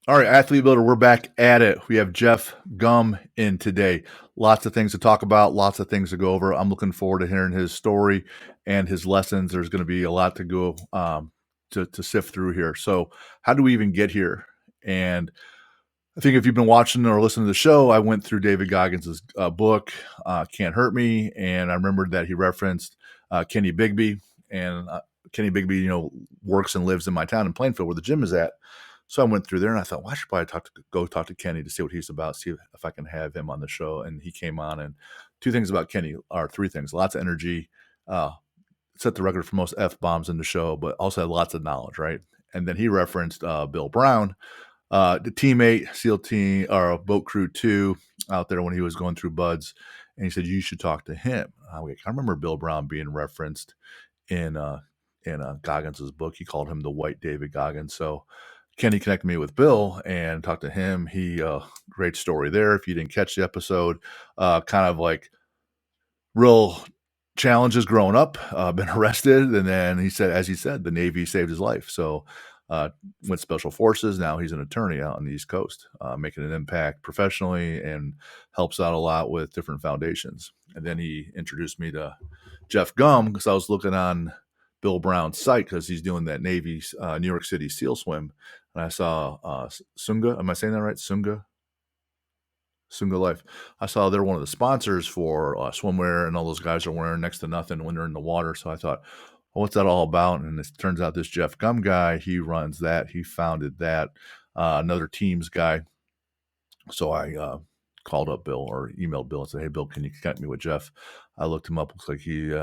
All right, Athlete Builder, we're back at it. We have Jeff Gum in today. Lots of things to talk about, lots of things to go over. I'm looking forward to hearing his story and his lessons. There's going to be a lot to go to sift through here. So, how do we even get here? And I think if you've been watching or listening to the show, I went through David Goggins' book, Can't Hurt Me, and I remembered that he referenced Kenny Bigby. And Kenny Bigby, works and lives in my town in Plainfield where the gym is at. So I went through there and I thought, well, I should probably go talk to Kenny to see what he's about, see if I can have him on the show. And he came on, and two things about Kenny, or three things: lots of energy, uh, set the record for most F bombs in the show, but also had lots of knowledge, right? And then he referenced Bill Brown, the teammate, SEAL team or Boat Crew 2 out there when he was going through Buds. And he said, you should talk to him. I remember Bill Brown being referenced in Goggins' book. He called him the White David Goggins. So Kenny connected me with Bill and talked to him. He great story there. If you didn't catch the episode, kind of like real challenges growing up, been arrested, and then as he said, the Navy saved his life. So went special forces. Now he's an attorney out on the East Coast, making an impact professionally and helps out a lot with different foundations. And then he introduced me to Jeff Gum because I was looking on Bill Brown's site because he's doing that Navy New York City SEAL swim, and I saw Sunga. Am I saying that right? Sunga Life. I saw they're one of the sponsors for swimwear, and all those guys are wearing next to nothing when they're in the water. So I thought, well, what's that all about? And it turns out this Jeff Gum guy, he runs that. He founded that. Another teams guy. So I called up Bill or emailed Bill and said, hey, Bill, can you connect me with Jeff? I looked him up. Looks like he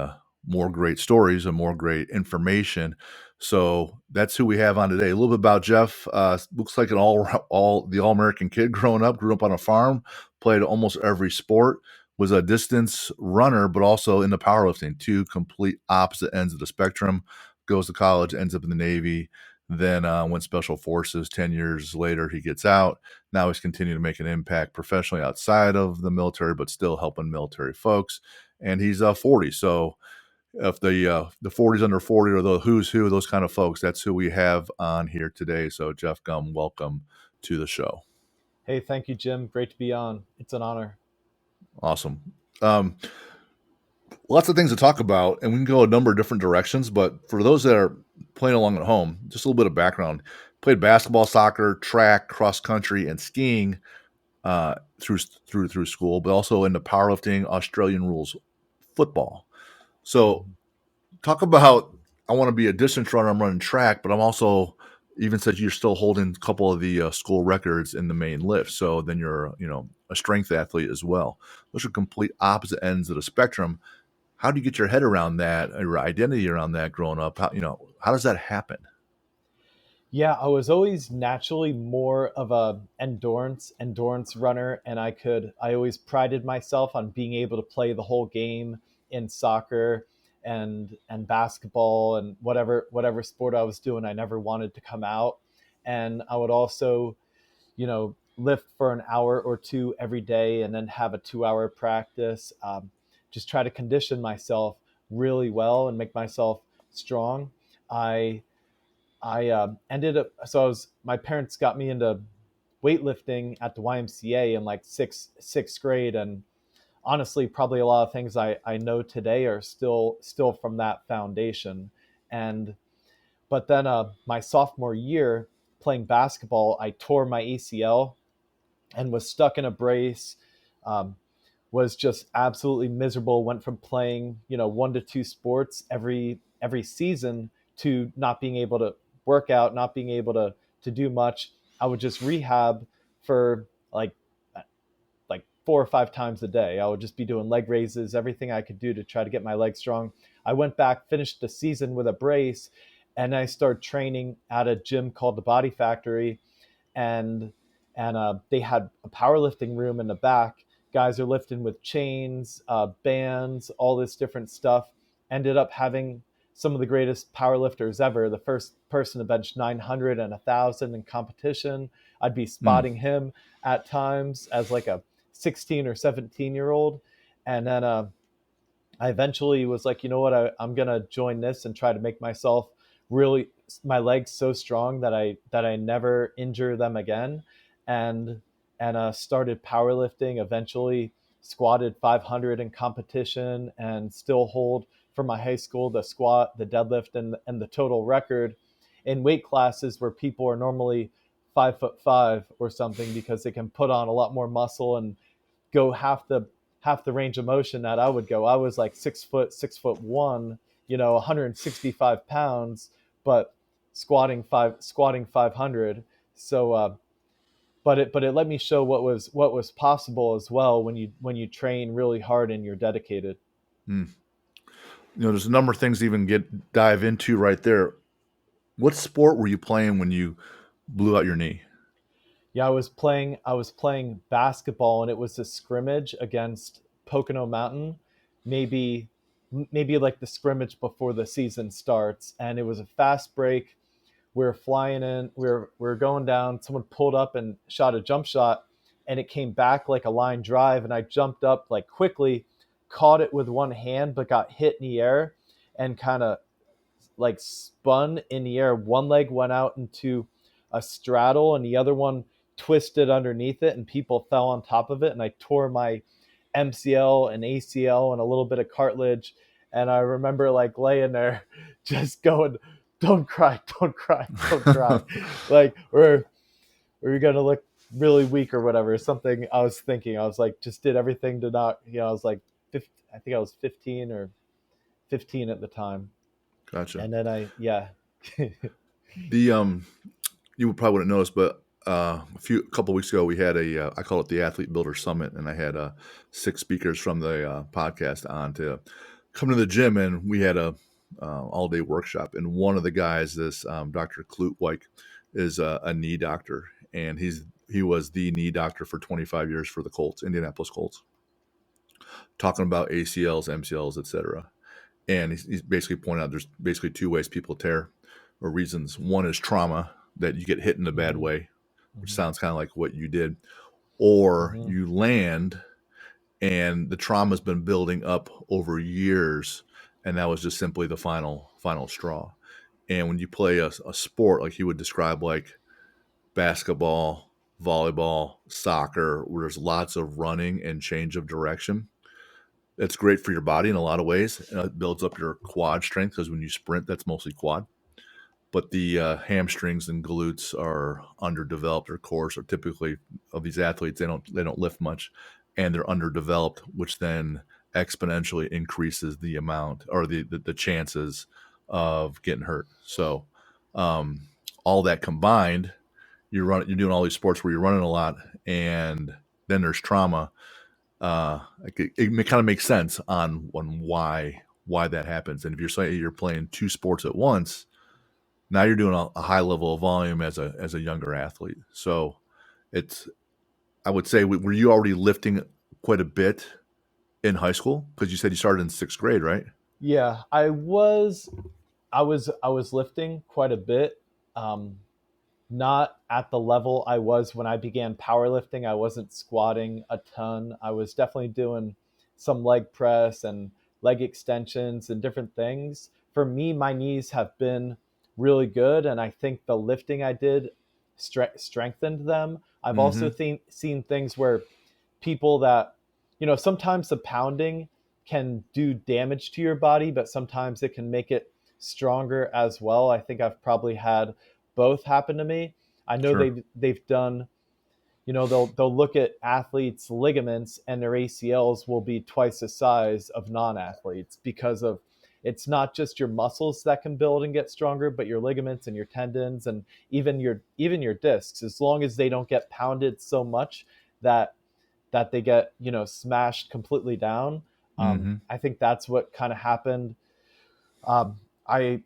more great stories and more great information. So that's who we have on today. A little bit about Jeff. Looks like an all American kid growing up. Grew up on a farm. Played almost every sport. Was a distance runner, but also into powerlifting. Two complete opposite ends of the spectrum. Goes to college, ends up in the Navy. Then went special forces. 10 years later, he gets out. Now he's continuing to make an impact professionally outside of the military, but still helping military folks. And he's 40. So if the 40s under 40 or the who's who, those kind of folks, that's who we have on here today. So Jeff Gum, welcome to the show. Hey, thank you, Jim. Great to be on. It's an honor. Awesome. Um, Lots of things to talk about, and we can go a number of different directions. But for those that are playing along at home, just a little bit of background: played basketball, soccer, track, cross country, and skiing through school, but also into powerlifting, Australian rules, football. So Mhm. talk about, I want to be a distance runner. I'm running track, but I'm also, even said you're still holding a couple of the school records in the main lift. So then you're, a strength athlete as well. Those are complete opposite ends of the spectrum. How do you get your head around that, or your identity around that growing up? How does that happen? Yeah, I was always naturally more of a endurance runner, and I always prided myself on being able to play the whole game in soccer and basketball and whatever sport I was doing. I never wanted to come out, and I would also, lift for an hour or two every day, and then have a 2 hour practice. Just try to condition myself really well and make myself strong. I I ended up so I was my parents got me into weightlifting at the YMCA in like sixth grade, and honestly, probably a lot of things I know today are still from that foundation. And but then my sophomore year playing basketball, I tore my ACL and was stuck in a brace. Um, was just absolutely miserable. Went from playing, one to two sports every season to not being able to work out, not being able to do much. I would just rehab for like 4 or 5 times a day. I would just be doing leg raises, everything I could do to try to get my legs strong. I went back, finished the season with a brace, and I started training at a gym called the Body Factory, and they had a powerlifting room in the back. Guys are lifting with chains, bands, all this different stuff. Ended up having some of the greatest powerlifters ever. The first person to bench 900 and 1,000 in competition. I'd be Mm. spotting him at times as like a 16 or 17-year-old. And then I eventually was like, you know what, I'm going to join this and try to make myself really my legs so strong that I never injure them again, and started powerlifting. Eventually, squatted 500 in competition, and still hold for my high school the squat, the deadlift, and the total record in weight classes where people are normally 5'5" or something, because they can put on a lot more muscle and go half the range of motion that I would go. I was like 6 foot, 6'1", 165 pounds, but squatting 500. So, but it let me show what was possible as well when you train really hard and you're dedicated. Mm. There's a number of things to even dive into right there. What sport were you playing when you blew out your knee? Yeah, I was playing basketball, and it was a scrimmage against Pocono Mountain, maybe maybe like the scrimmage before the season starts, and it was a fast break. We were flying in, we were going down. Someone pulled up and shot a jump shot, and it came back like a line drive, and I jumped up like quickly, caught it with one hand, but got hit in the air and kind of like spun in the air. One leg went out into a straddle, and the other one twisted underneath it, and people fell on top of it. And I tore my MCL and ACL and a little bit of cartilage. And I remember like laying there just going, don't cry, don't cry, don't cry. Like, or you're going to look really weak or whatever. Something I was thinking. I was like, just did everything to not, I was like, 15, I think I was 15 or 15 at the time. Gotcha. And then yeah. The you probably wouldn't notice, but a couple of weeks ago we had I call it the Athlete Builder Summit, and I had 6 speakers from the podcast on to come to the gym, and we had a all day workshop. And one of the guys, this Dr. Klutwijk, is a knee doctor, and he was the knee doctor for 25 years for the Colts, Indianapolis Colts, talking about ACLs, MCLs, etc. And he's basically pointing out there's basically 2 ways people tear, or reasons. One is trauma, that you get hit in a bad Mm-hmm. way, which Mm-hmm. sounds kind of like what you did, or Mm-hmm. you land and the trauma's been building up over years, and that was just simply the final straw. And when you play a sport like he would describe, like basketball, volleyball, soccer, where there's lots of running and change of direction, it's great for your body in a lot of ways. It builds up your quad strength, because when you sprint, that's mostly quad. But the hamstrings and glutes are underdeveloped, or cores are typically, of these athletes, they don't lift much, and they're underdeveloped, which then exponentially increases the amount, or the chances of getting hurt. So um, all that combined, you're doing all these sports where you're running a lot, and then there's trauma. It kind of makes sense on why that happens. And if you're saying you're playing 2 sports at once, now you're doing a high level of volume as a younger athlete. So it's, I would say, were you already lifting quite a bit in high school? Because you said you started in 6th grade, right? Yeah, I was lifting quite a bit. Um, Not at the level I was when I began powerlifting. I wasn't squatting a ton. I was definitely doing some leg press and leg extensions and different things. For me, my knees have been really good, and I think the lifting I did strengthened them. I've also Mm-hmm. seen things where people that, sometimes the pounding can do damage to your body, but sometimes it can make it stronger as well. I think I've probably had both happen to me. I know Sure. they've done, they'll look at athletes' ligaments, and their ACLs will be twice the size of non-athletes, because of, it's not just your muscles that can build and get stronger, but your ligaments and your tendons, and even your discs, as long as they don't get pounded so much that they get, smashed completely down. Mm-hmm. I think that's what kind of happened. I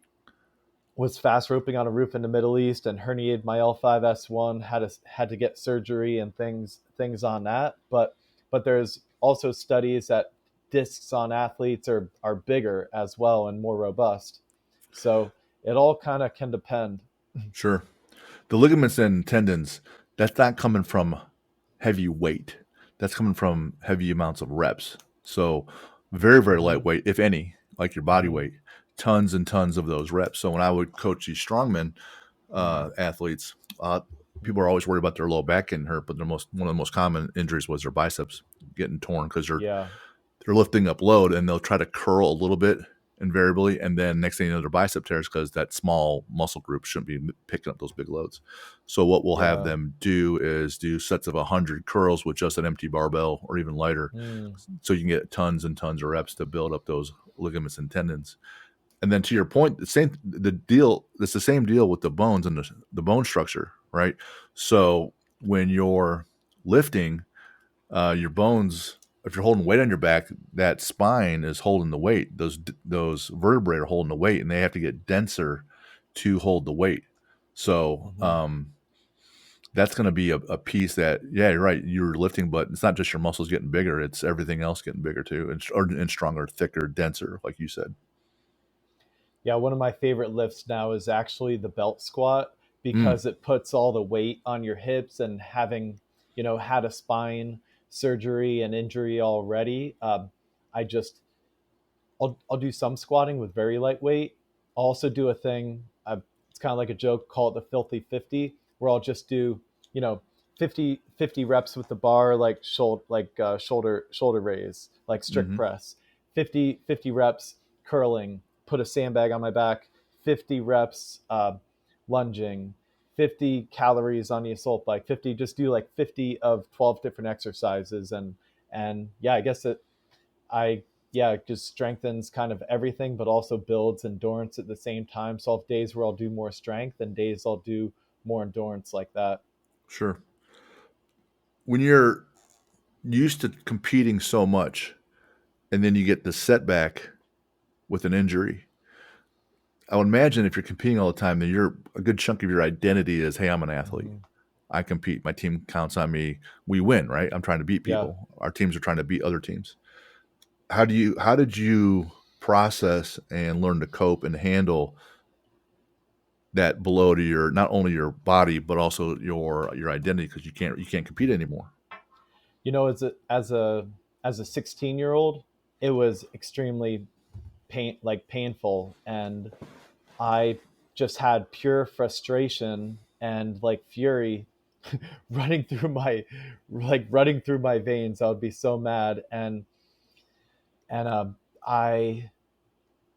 was fast roping on a roof in the Middle East and herniated my L5S1, had to get surgery and things on that. But there's also studies that discs on athletes are bigger as well and more robust. So it all kind of can depend. Sure. The ligaments and tendons, that's not coming from heavy weight. That's coming from heavy amounts of reps. So very, very Mm-hmm. lightweight, if any, like your body Mm-hmm. weight, tons and tons of those reps. So when I would coach these strongmen Mm. athletes, people are always worried about their low back getting hurt, but one of the most common injuries was their biceps getting torn because Yeah. they're lifting up load and they'll try to curl a little bit invariably, and then next thing you know, their bicep tears because that small muscle group shouldn't be picking up those big loads. So what we'll have Yeah. them do is do sets of 100 curls with just an empty barbell or even lighter, Mm. so you can get tons and tons of reps to build up those ligaments and tendons. And then to your point, it's the same deal with the bones and the bone structure, right? So when you're lifting, your bones, if you're holding weight on your back, that spine is holding the weight. Those vertebrae are holding the weight, and they have to get denser to hold the weight. So Hmm. that's going to be a piece that, yeah, you're right. You're lifting, but it's not just your muscles getting bigger; it's everything else getting bigger too, and stronger, thicker, denser, like you said. Yeah, one of my favorite lifts now is actually the belt squat Mm, because it puts all the weight on your hips, and having, had a spine surgery and injury already. I just I'll do some squatting with very lightweight. I'll also do a thing. It's kind of like a joke. Call it the filthy 50, where I'll just do, you know 50 reps with the bar, like shoulder raise, like strict hmm press. 50 reps curling. Put a sandbag on my back. 50 reps lunging. 50 calories on the assault bike. 50. Just do like 50 of 12 different exercises, and yeah, I guess it I yeah, it just strengthens kind of everything, but also builds endurance at the same time. So I'll have days where I'll do more strength and days I'll do more endurance like that. Sure. When you're used to competing so much, and then you get the setback with an injury, I would imagine if you're competing all the time, then a good chunk of your identity is, hey, I'm an athlete. Hmm. I compete. My team counts on me. We win, right? I'm trying to beat Yeah. people. Our teams are trying to beat other teams. How did you process and learn to cope and handle that blow to your, not only your body but also your identity, because you can't compete anymore. As a 16-year-old, it was extremely painful, and I just had pure frustration and like fury running through my veins. I would be so mad, and I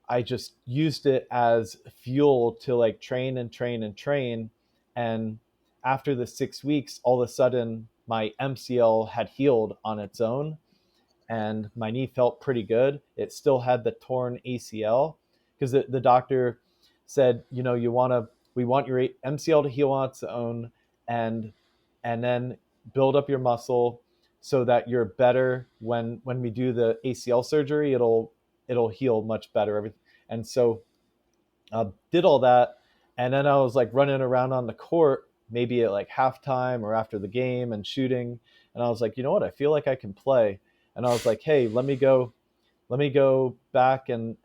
I just used it as fuel to like train and train and train. And after the 6 weeks, all of a sudden my MCL had healed on its own, and my knee felt pretty good. It still had the torn ACL because the doctor said, we want your MCL to heal on its own, and then build up your muscle so that you're better when we do the ACL surgery. It'll heal much better. And so did all that, and then I was like running around on the court, maybe at like halftime or after the game and shooting, and I was like, you know what, I feel like I can play, and I was like, hey, let me go back and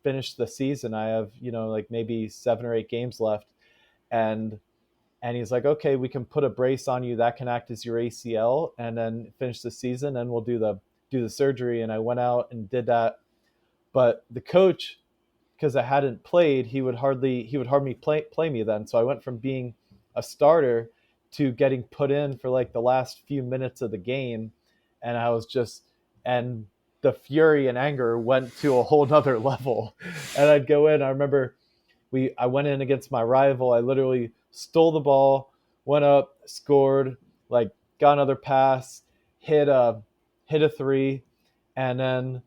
finish the season. I have like maybe 7 or 8 games left, and he's like, okay, we can put a brace on you that can act as your ACL, and then finish the season, and we'll do the surgery. And I went out and did that, but the coach, because I hadn't played, he would hardly play me then. So I went from being a starter to getting put in for like the last few minutes of the game, and I was just and the fury and anger went to a whole nother level. And I'd go in. I remember I went in against my rival. I literally stole the ball, went up, scored, like got another pass, hit a hit a three, and then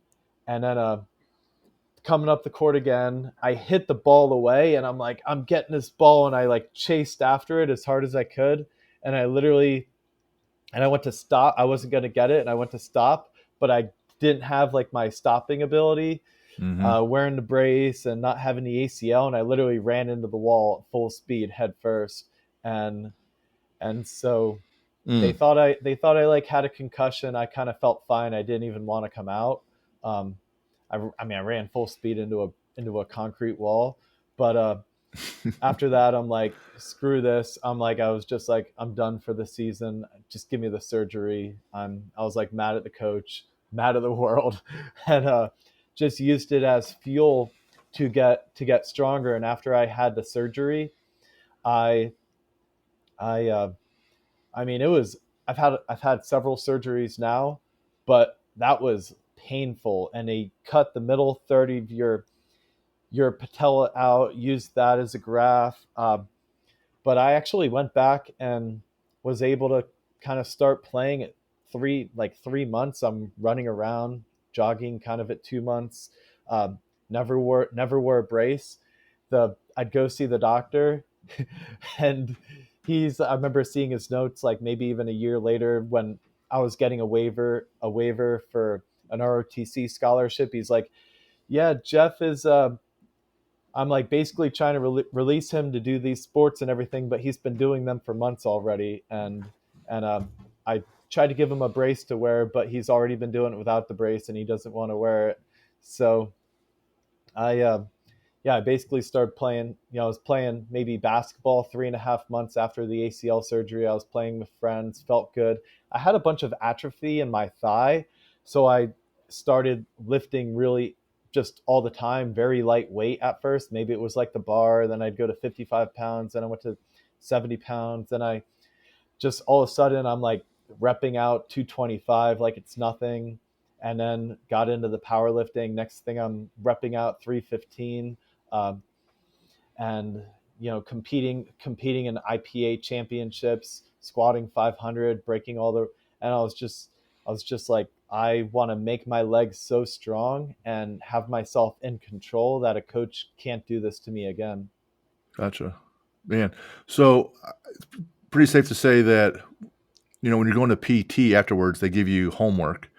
coming up the court again. I hit the ball away, and I'm like, I'm getting this ball, and I like chased after it as hard as I could, and I went to stop. I wasn't going to get it, and I went to stop, but I didn't have like my stopping ability, Hmm. wearing the brace and not having the ACL, and I literally ran into the wall at full speed head first, and so they Mm. thought I like had a concussion. I kind of felt fine. I didn't even want to come out. Um, I mean, I ran full speed into a concrete wall, but after that, I'm like, screw this. I was just like, I'm done for the season. Just give me the surgery. I was like mad at the coach, mad at the world, and just used it as fuel to get stronger. And after I had the surgery, I I I mean, it was I've had several surgeries now, but that was painful. And they cut the middle third of your patella out, used that as a graft. But I actually went back and was able to kind of start playing at 3 months. I'm running around, jogging kind of at 2 months. Never wore a brace. The I'd go see the doctor, and I remember seeing his notes like maybe even a year later when I was getting a waiver for an ROTC scholarship. He's like, "Yeah, Jeff is I'm like basically trying to release him to do these sports and everything, but he's been doing them for months already." And I tried to give him a brace to wear, but he's already been doing it without the brace, and he doesn't want to wear it. So I yeah, I basically started playing. I was playing maybe basketball 3.5 months after the ACL surgery. I was playing with friends, felt good. I had a bunch of atrophy in my thigh, so I started lifting really just all the time, very lightweight at first. Maybe it was like the bar, then I'd go to 55 pounds, then I went to 70 pounds, then I just all of a sudden I'm like repping out 225 like it's nothing, and then got into the powerlifting. Next thing I'm repping out 315, um, and competing in IPA championships, squatting 500, breaking all the. And I was just like, I want to make my legs so strong and have myself in control that a coach can't do this to me again. Gotcha. Man, so it's pretty safe to say that, when you're going to PT afterwards, they give you homework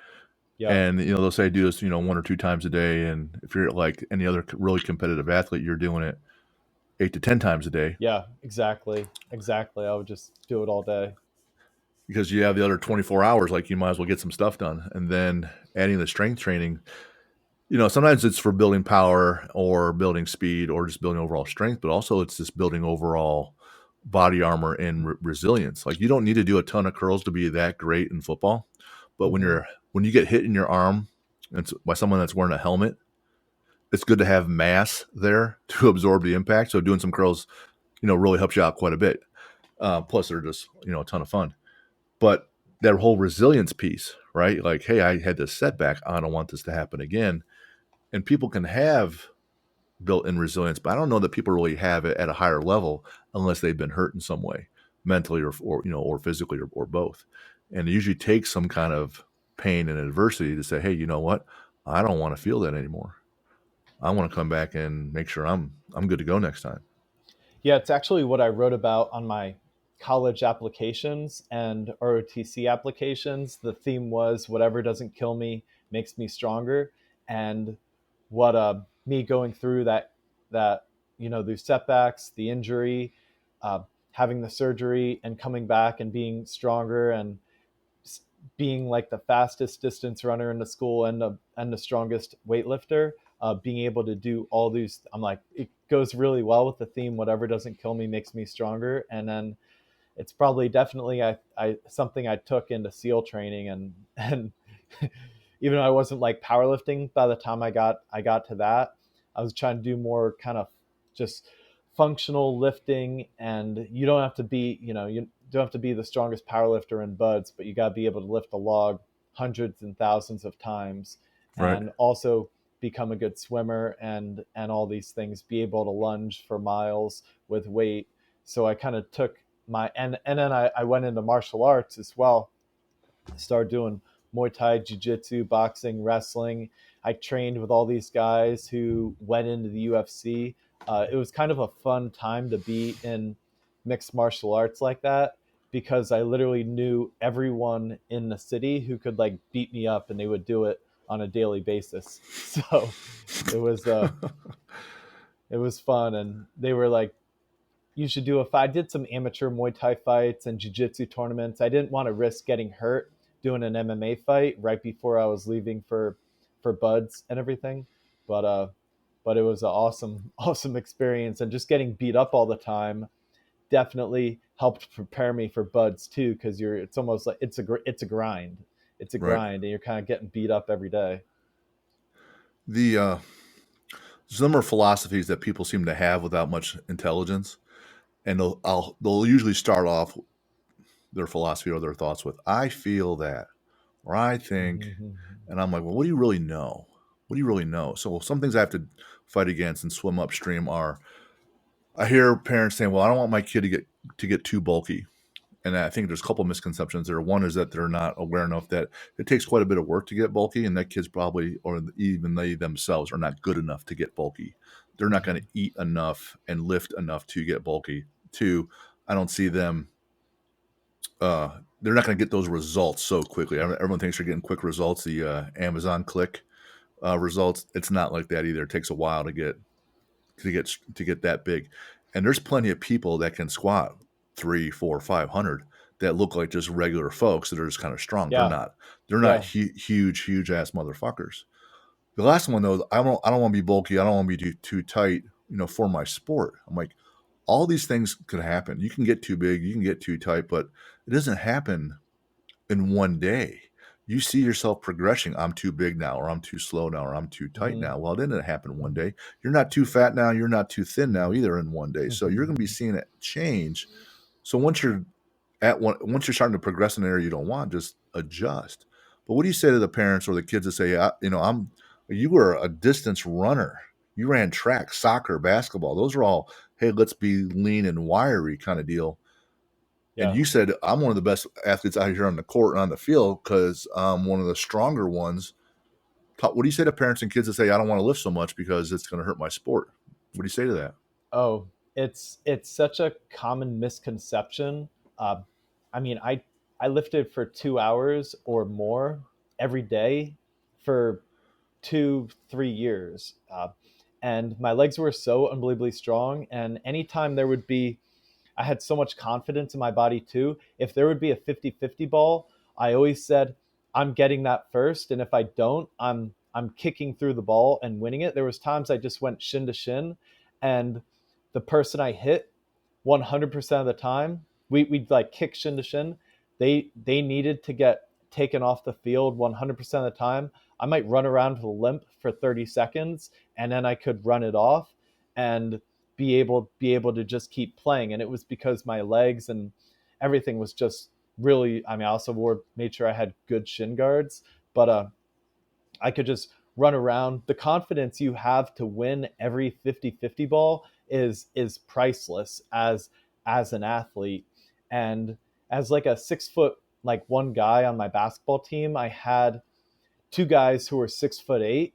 Yeah. and, they'll say do this, 1 or 2 times a day, and if you're like any other really competitive athlete, you're doing it 8 to 10 times a day Yeah, exactly. I would just do it all day. because you have the other 24 hours, like, you might as well get some stuff done, and then adding the strength training, sometimes it's for building power or building speed or just building overall strength, but also it's just building overall body armor and resilience. Like, you don't need to do a ton of curls to be that great in football, but Hmm. when you get hit in your arm and by someone that's wearing a helmet, it's good to have mass there to absorb the impact. So doing some curls, really helps you out quite a bit. Plus, they're just a ton of fun. But that whole resilience piece, right? Like, hey, I had this setback. I don't want this to happen again. And people can have built-in resilience, but I don't know that people really have it at a higher level unless they've been hurt in some way, mentally or physically or both. And it usually takes some kind of pain and adversity to say, hey, you know what? I don't want to feel that anymore. I want to come back and make sure I'm good to go next time. Yeah, it's actually what I wrote about on my college applications and ROTC applications. The theme was whatever doesn't kill me makes me stronger. And what me going through that these setbacks, the injury, uh, having the surgery, and coming back and being stronger, and being like the fastest distance runner in the school, and the strongest weightlifter, being able to do all these. I'm like, it goes really well with the theme. Whatever doesn't kill me makes me stronger. And then it's probably definitely I something I took into SEAL training, and even though I wasn't like powerlifting by the time I got to that, I was trying to do more kind of just functional lifting. And you don't have to be the strongest powerlifter in buds, but you got to be able to lift a log hundreds and thousands of times, Right. and also become a good swimmer, and all these things, be able to lunge for miles with weight. So I kind of took and then I went into martial arts as well. Started doing Muay Thai, Jiu-Jitsu, boxing, wrestling. I trained with all these guys who went into the UFC. It was kind of a fun time to be in mixed martial arts like that, because I literally knew everyone in the city who could like beat me up, and they would do it on a daily basis. So it was uh, it was fun, and they were like, you should do a fight. I did some amateur Muay Thai fights and jiu-jitsu tournaments. I didn't want to risk getting hurt doing an MMA fight right before I was leaving for buds and everything. But it was an awesome awesome experience, and just getting beat up all the time definitely helped prepare me for buds too, because it's almost like it's a grind. And you're kind of getting beat up every day. The some are philosophies that people seem to have without much intelligence, and they'll usually start off their philosophy or their thoughts with "I feel that" or "I think," Mhm. and I'm like, well, what do you really know? What do you really know? So some things I have to fight against and swim upstream are I hear parents saying, "Well, I don't want my kid to get too bulky." And I think there's a couple misconceptions there. One is that they're not aware enough that it takes quite a bit of work to get bulky, and that kids probably, or even they themselves, are not good enough to get bulky. They're not going to Mhm. eat enough and lift enough to get bulky. Two, I don't see them. They're not going to get those results so quickly. Everyone thinks they're getting quick results. The Amazon click results. It's not like that either. It takes a while to get that big. And there's plenty of people that can squat 3, 4, 500 that look like just regular folks that are just kind of strong. They're Yeah. not. They're not Yeah. huge ass motherfuckers. The last one though, I don't want to be bulky. I don't want to be too tight. For my sport. I'm like, all these things could happen. You can get too big. You can get too tight, but it doesn't happen in one day. You see yourself progressing. I'm too big now, or I'm too slow now, or I'm too tight Mhm. now. Well, it didn't happen one day. You're not too fat now. You're not too thin now either in one day. So you're going to be Mhm. seeing it change. So once you're starting to progress in an area you don't want, just adjust. But what do you say to the parents or the kids that say, you were a distance runner. You ran track, soccer, basketball. Those are all, hey, let's be lean and wiry kind of deal. And Yeah. you said I'm one of the best athletes out here on the court and on the field because I'm one of the stronger ones. What do you say to parents and kids that say I don't want to lift so much because it's going to hurt my sport? What do you say to that? Oh, it's such a common misconception. Uh, I mean, I lifted for 2 hours or more every day for 2 3 years, and my legs were so unbelievably strong. And anytime there would be, I had so much confidence in my body too. If there would be a 50-50 ball, I always said, I'm getting that first. And if I don't, I'm kicking through the ball and winning it. There was times I just went shin to shin, and the person I hit 100% of the time, we'd like kick shin to shin. They needed to get taken off the field 100% of the time. I might run around with a limp for 30 seconds, and then I could run it off and be able to just keep playing. And it was because my legs and everything was just really, I mean, I also made sure I had good shin guards, but I could just run around. The confidence you have to win every 50-50 ball is priceless as an athlete. And as like a 6 foot like one guy on my basketball team, I had two guys who were 6'8", Hmm.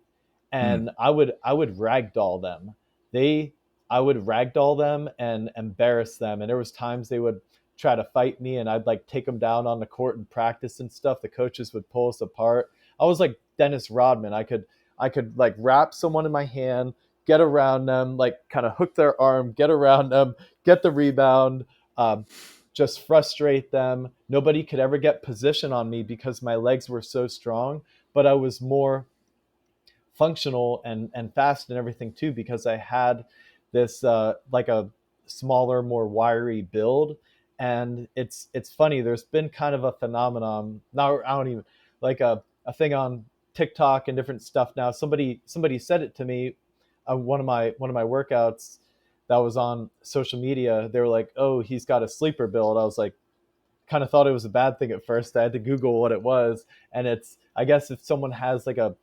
and I would ragdoll them. They I would ragdoll them and embarrass them. And there was times they would try to fight me, and I'd like take them down on the court and practice and stuff. The coaches would pull us apart. I was like Dennis Rodman. I could like wrap someone in my hand, get around them, like kind of hook their arm, get around them, get the rebound. Um, just frustrate them. Nobody could ever get position on me because my legs were so strong, but I was more functional and fast and everything too because I had this like a smaller, more wiry build. And it's funny. There's been kind of a phenomenon now. I don't even like a thing on TikTok and different stuff now. Somebody said it to me. One of my workouts that was on social media. They were like, "Oh, he's got a sleeper build." I was like, kind of thought it was a bad thing at first. I had to Google what it was, and it's, I guess, if someone has like a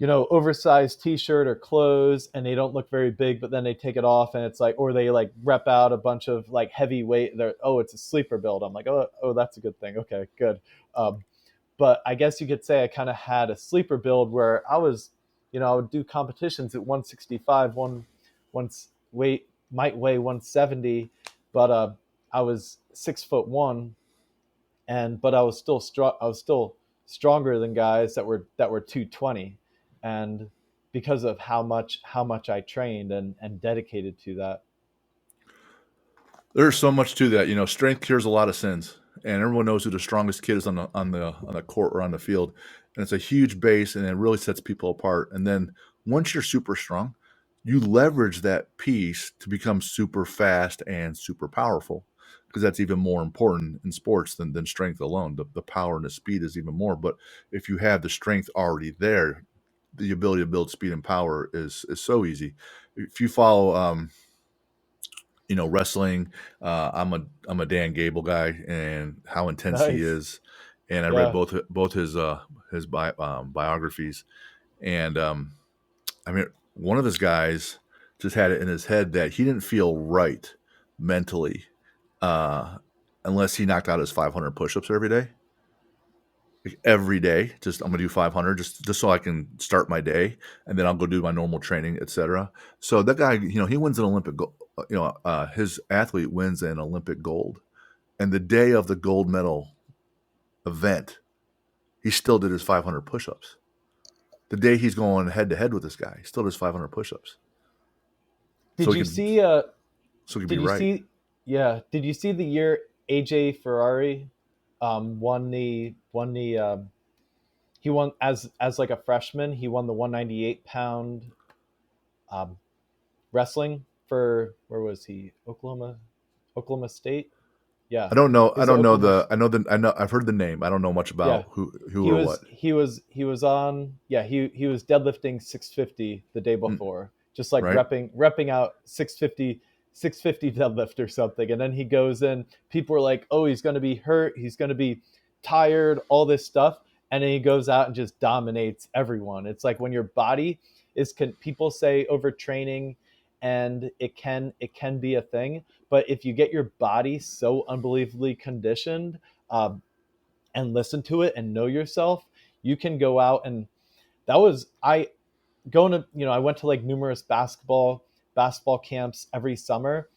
oversized t-shirt or clothes and they don't look very big, but then they take it off and it's like, or they like rep out a bunch of like heavy weight. They're, oh, it's a sleeper build. I'm like, oh, that's a good thing. Okay, good. Um, but I guess you could say I kind of had a sleeper build where I was, I would do competitions at 165, once weight might weigh 170, but I was 6'1", and but I was still strong. I was still stronger than guys that were 220, and because of how much I trained and dedicated to that. There's so much to that. Strength cures a lot of sins, and everyone knows who the strongest kid is on the court or on the field, and it's a huge base, and it really sets people apart. And then once you're super strong, you leverage that piece to become super fast and super powerful, because that's even more important in sports than strength alone. The power and the speed is even more. But if you have the strength already there, the ability to build speed and power is so easy. If you follow, wrestling, I'm a Dan Gable guy, and how intense he Nice. is. And I read Yeah. both his biographies, and I mean, one of his guys just had it in his head that he didn't feel right mentally uh, unless he knocked out his 500 push-ups every day. Like every day, just I'm gonna do 500 just so I can start my day, and then I'll go do my normal training, etc. So that guy, he wins an Olympic gold. His athlete wins an Olympic gold, and the day of the gold medal event, he still did his 500 push-ups. The day he's going head to head with this guy, he still does 500 push-ups, so Did he you could see so he could be did you right. see yeah, did you see the year AJ Ferrari won the he won as like a freshman, he won the 198-pound um wrestling for, where was he? Oklahoma State? Yeah. I don't know. It was Oklahoma. I know. I've heard the name. I don't know much Yeah. about who or what. He was on, yeah, he was deadlifting 650 the day Mm, before, just like right? repping out 650 deadlift or something, and then he goes in, people are like, oh, he's going to be hurt, he's going to be tired, all this stuff, and then he goes out and just dominates everyone. It's like when your body people say overtraining, and it can be a thing, but if you get your body so unbelievably conditioned, um, and listen to it and know yourself, you can go out. And that was I going to, I went to like numerous basketball camps every summer,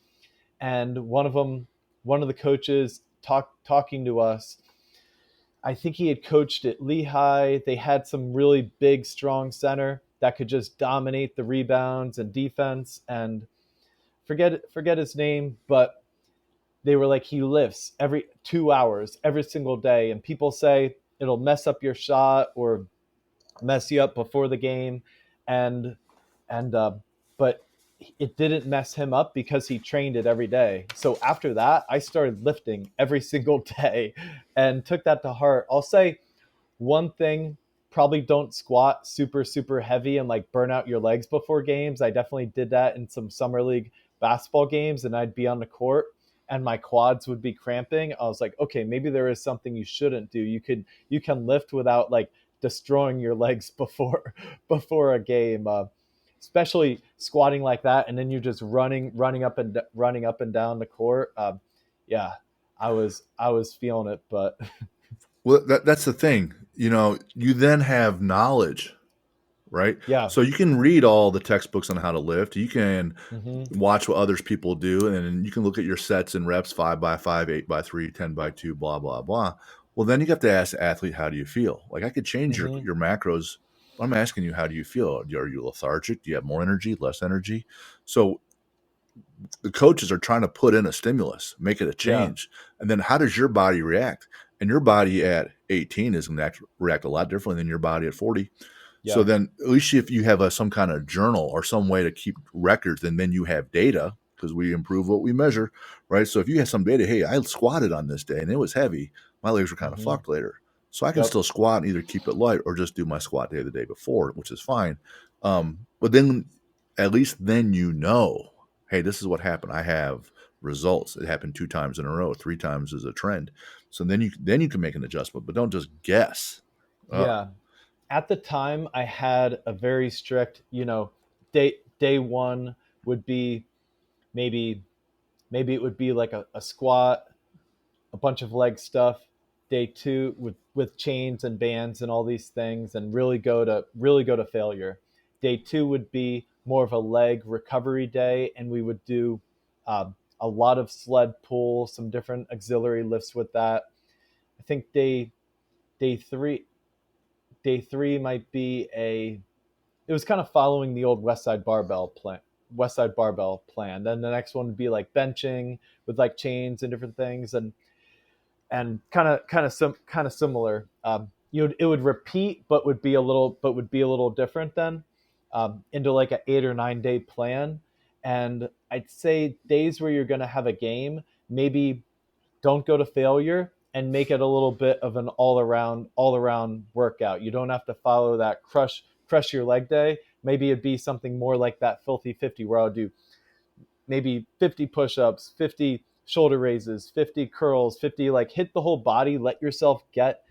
and one of the coaches talking to us, I think he had coached at Lehigh. They had some really big, strong center that could just dominate the rebounds and defense. And forget his name, but they were like, he lifts every 2 hours every single day, and people say it'll mess up your shot or mess you up before the game, and and but it didn't mess him up because he trained it every day. So after that, I started lifting every single day and took that to heart. I'll say one thing, probably don't squat super heavy and like burn out your legs before games. I definitely did that in some summer league basketball games, and I'd be on the court and my quads would be cramping. I was like, okay, maybe there is something you shouldn't do. You can lift without like destroying your legs before a game, especially squatting like that, and then you're just running up and down the court. Yeah, I was feeling it, but Well, that's the thing. You then have knowledge, right? yeah. So you can read all the textbooks on how to lift. You can Hmm. watch what others people do, and you can look at your sets and reps 5x5, 8x3, 10x2, blah, blah, blah. Well, then you have to ask the athlete, how do you feel? Like I could change Hmm. your macros. But I'm asking you, how do you feel? Are you lethargic? Do you have more energy, less energy? So the coaches are trying to put in a stimulus, make it a Yeah. change. And then how does your body react? And your body at 18 is going to react a lot differently than your body at 40. So Yeah. then, at least if you have some kind of journal or some way to keep records, and then you have data because we improve what we measure, right? So if you have some data, hey, I squatted on this day and it was heavy, my legs were kind of Hmm. fucked later. So I can Yep. still squat and either keep it light or just do my squat day the day before, which is fine. But then at least then hey, this is what happened. I have results. It happened 2 times in a row, 3 times is a trend. So then you can make an adjustment, but don't just guess. Uh, Yeah. At the time, I had a very strict, day one would be maybe it would be like a squat, a bunch of leg stuff. Day two with chains and bands and all these things, and really go to failure. Day two would be more of a leg recovery day, and we would do a lot of sled pull, some different auxiliary lifts with that. I think day three day three might be a it was kind of following the old West Side Barbell plan. Then the next one would be like benching with like chains and different things, and kind of similar. It would repeat, but would be a little different then, into like an 8 or 9 day plan. And I'd say days where you're going to have a game, maybe don't go to failure and make it a little bit of an all around workout. You don't have to follow that crush your leg day, maybe it'd be something more like that filthy 50 where I'll do maybe 50 push-ups, 50 shoulder raises, 50 curls, 50, like hit the whole body, let yourself get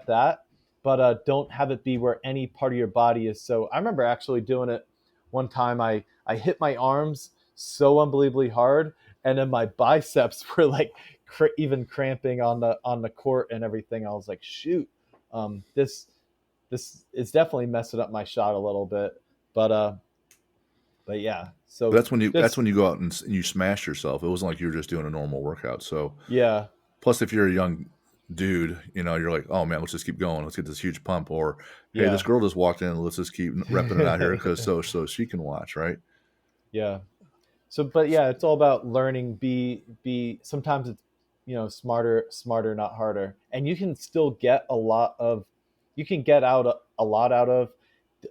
that, but don't have it be where any part of your body is. So I remember actually doing it one time. I hit my arms so unbelievably hard, and then my biceps were like even cramping on the court and everything. I was like, shoot, this is definitely messing up my shot a little bit. But yeah, But so that's just when you go out and you smash yourself. It wasn't like you were just doing a normal workout. So yeah, plus, if you're a young dude, you're like, oh man, let's just keep going. Let's get this huge pump. Or hey, this yeah. girl just walked in. Let's just keep repping it out here because so she can watch, right? Yeah. So, but yeah, it's all about learning. Be sometimes it's smarter, not harder, and you can still get a lot of, you can get out a lot out of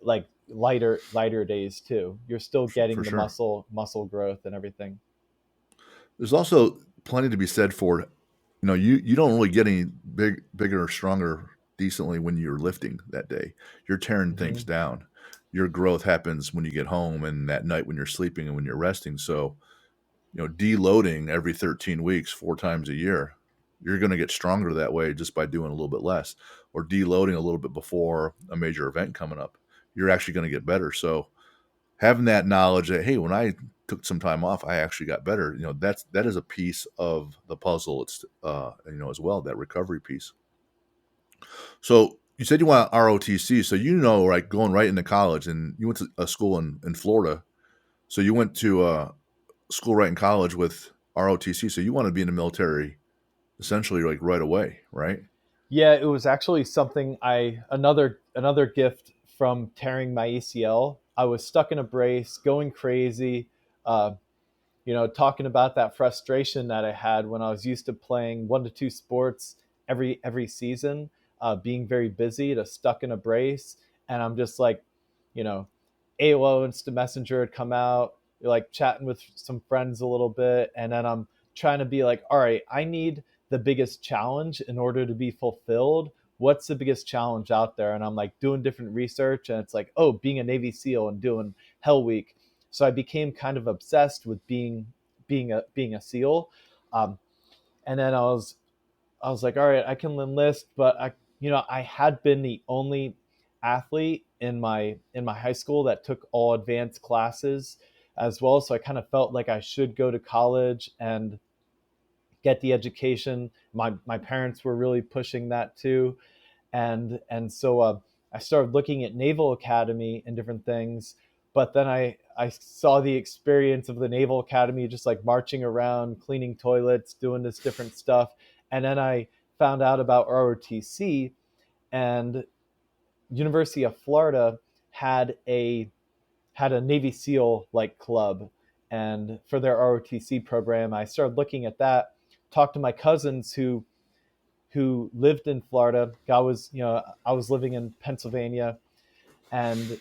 like lighter days too. You're still For getting the sure. muscle growth and everything. There's also plenty to be said for, you don't really get any bigger or stronger decently when you're lifting that day. You're tearing things Hmm. down. Your growth happens when you get home and that night when you're sleeping and when you're resting. So, deloading every 13 weeks, 4 times a year, you're going to get stronger that way just by doing a little bit less, or deloading a little bit before a major event coming up. You're actually going to get better. So, having that knowledge that, hey, when I took some time off, I actually got better. That is a piece of the puzzle. It's as well, that recovery piece. So you said you want ROTC, so like going right into college, and you went to a school in Florida. So you went to school right in college with ROTC. So you want to be in the military essentially like right away, right? Yeah, it was actually something another gift from tearing my ACL. I was stuck in a brace, going crazy. Uh, talking about that frustration that I had when I was used to playing 1 to 2 sports every season, being very busy, to stuck in a brace, and I'm just like, you know, AOL Instant Messenger had come out, like chatting with some friends a little bit, and then I'm trying to be like, all right, I need the biggest challenge in order to be fulfilled. What's the biggest challenge out there? And I'm like doing different research, and it's like, oh, being a Navy SEAL and doing Hell Week. So I became kind of obsessed with being a SEAL, um, and then I was like, all right, I can enlist, but I had been the only athlete in my high school that took all advanced classes as well, so I kind of felt like I should go to college and get the education. My parents were really pushing that too, and so I started looking at Naval Academy and different things. But then I saw the experience of the Naval Academy, just like marching around, cleaning toilets, doing this different stuff, and then I found out about ROTC, and University of Florida had a had a Navy SEAL like club, and for their ROTC program, I started looking at that. Talked to my cousins who lived in Florida. I was living in Pennsylvania, and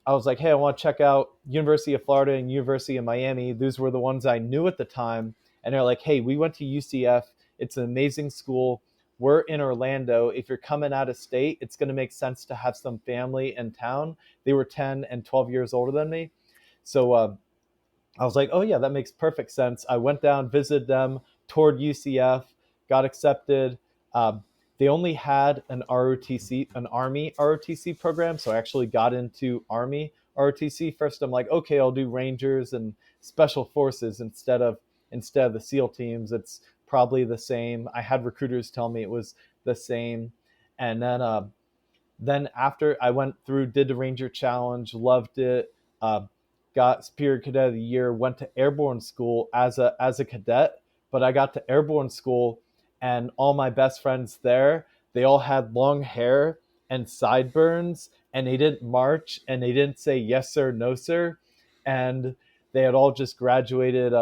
I was like, hey, I want to check out University of Florida and University of Miami. Those were the ones I knew at the time. And they're like, hey, we went to UCF. It's an amazing school. We're in Orlando. If you're coming out of state, it's going to make sense to have some family in town. They were 10 and 12 years older than me. So I was like, oh yeah, that makes perfect sense. I went down, visited them, toured UCF, got accepted. Um, they only had an ROTC, an Army ROTC program, so I actually got into Army ROTC first. I'm like, okay, I'll do Rangers and Special Forces instead of the SEAL teams. It's probably the same. I had recruiters tell me it was the same, and then after I went through, did the Ranger Challenge, loved it. Uh, got Spirit Cadet of the Year. Went to Airborne School as a cadet, but I got to Airborne School, and all my best friends there, they all had long hair and sideburns, and they didn't march, and they didn't say yes sir, no sir, and they had all just graduated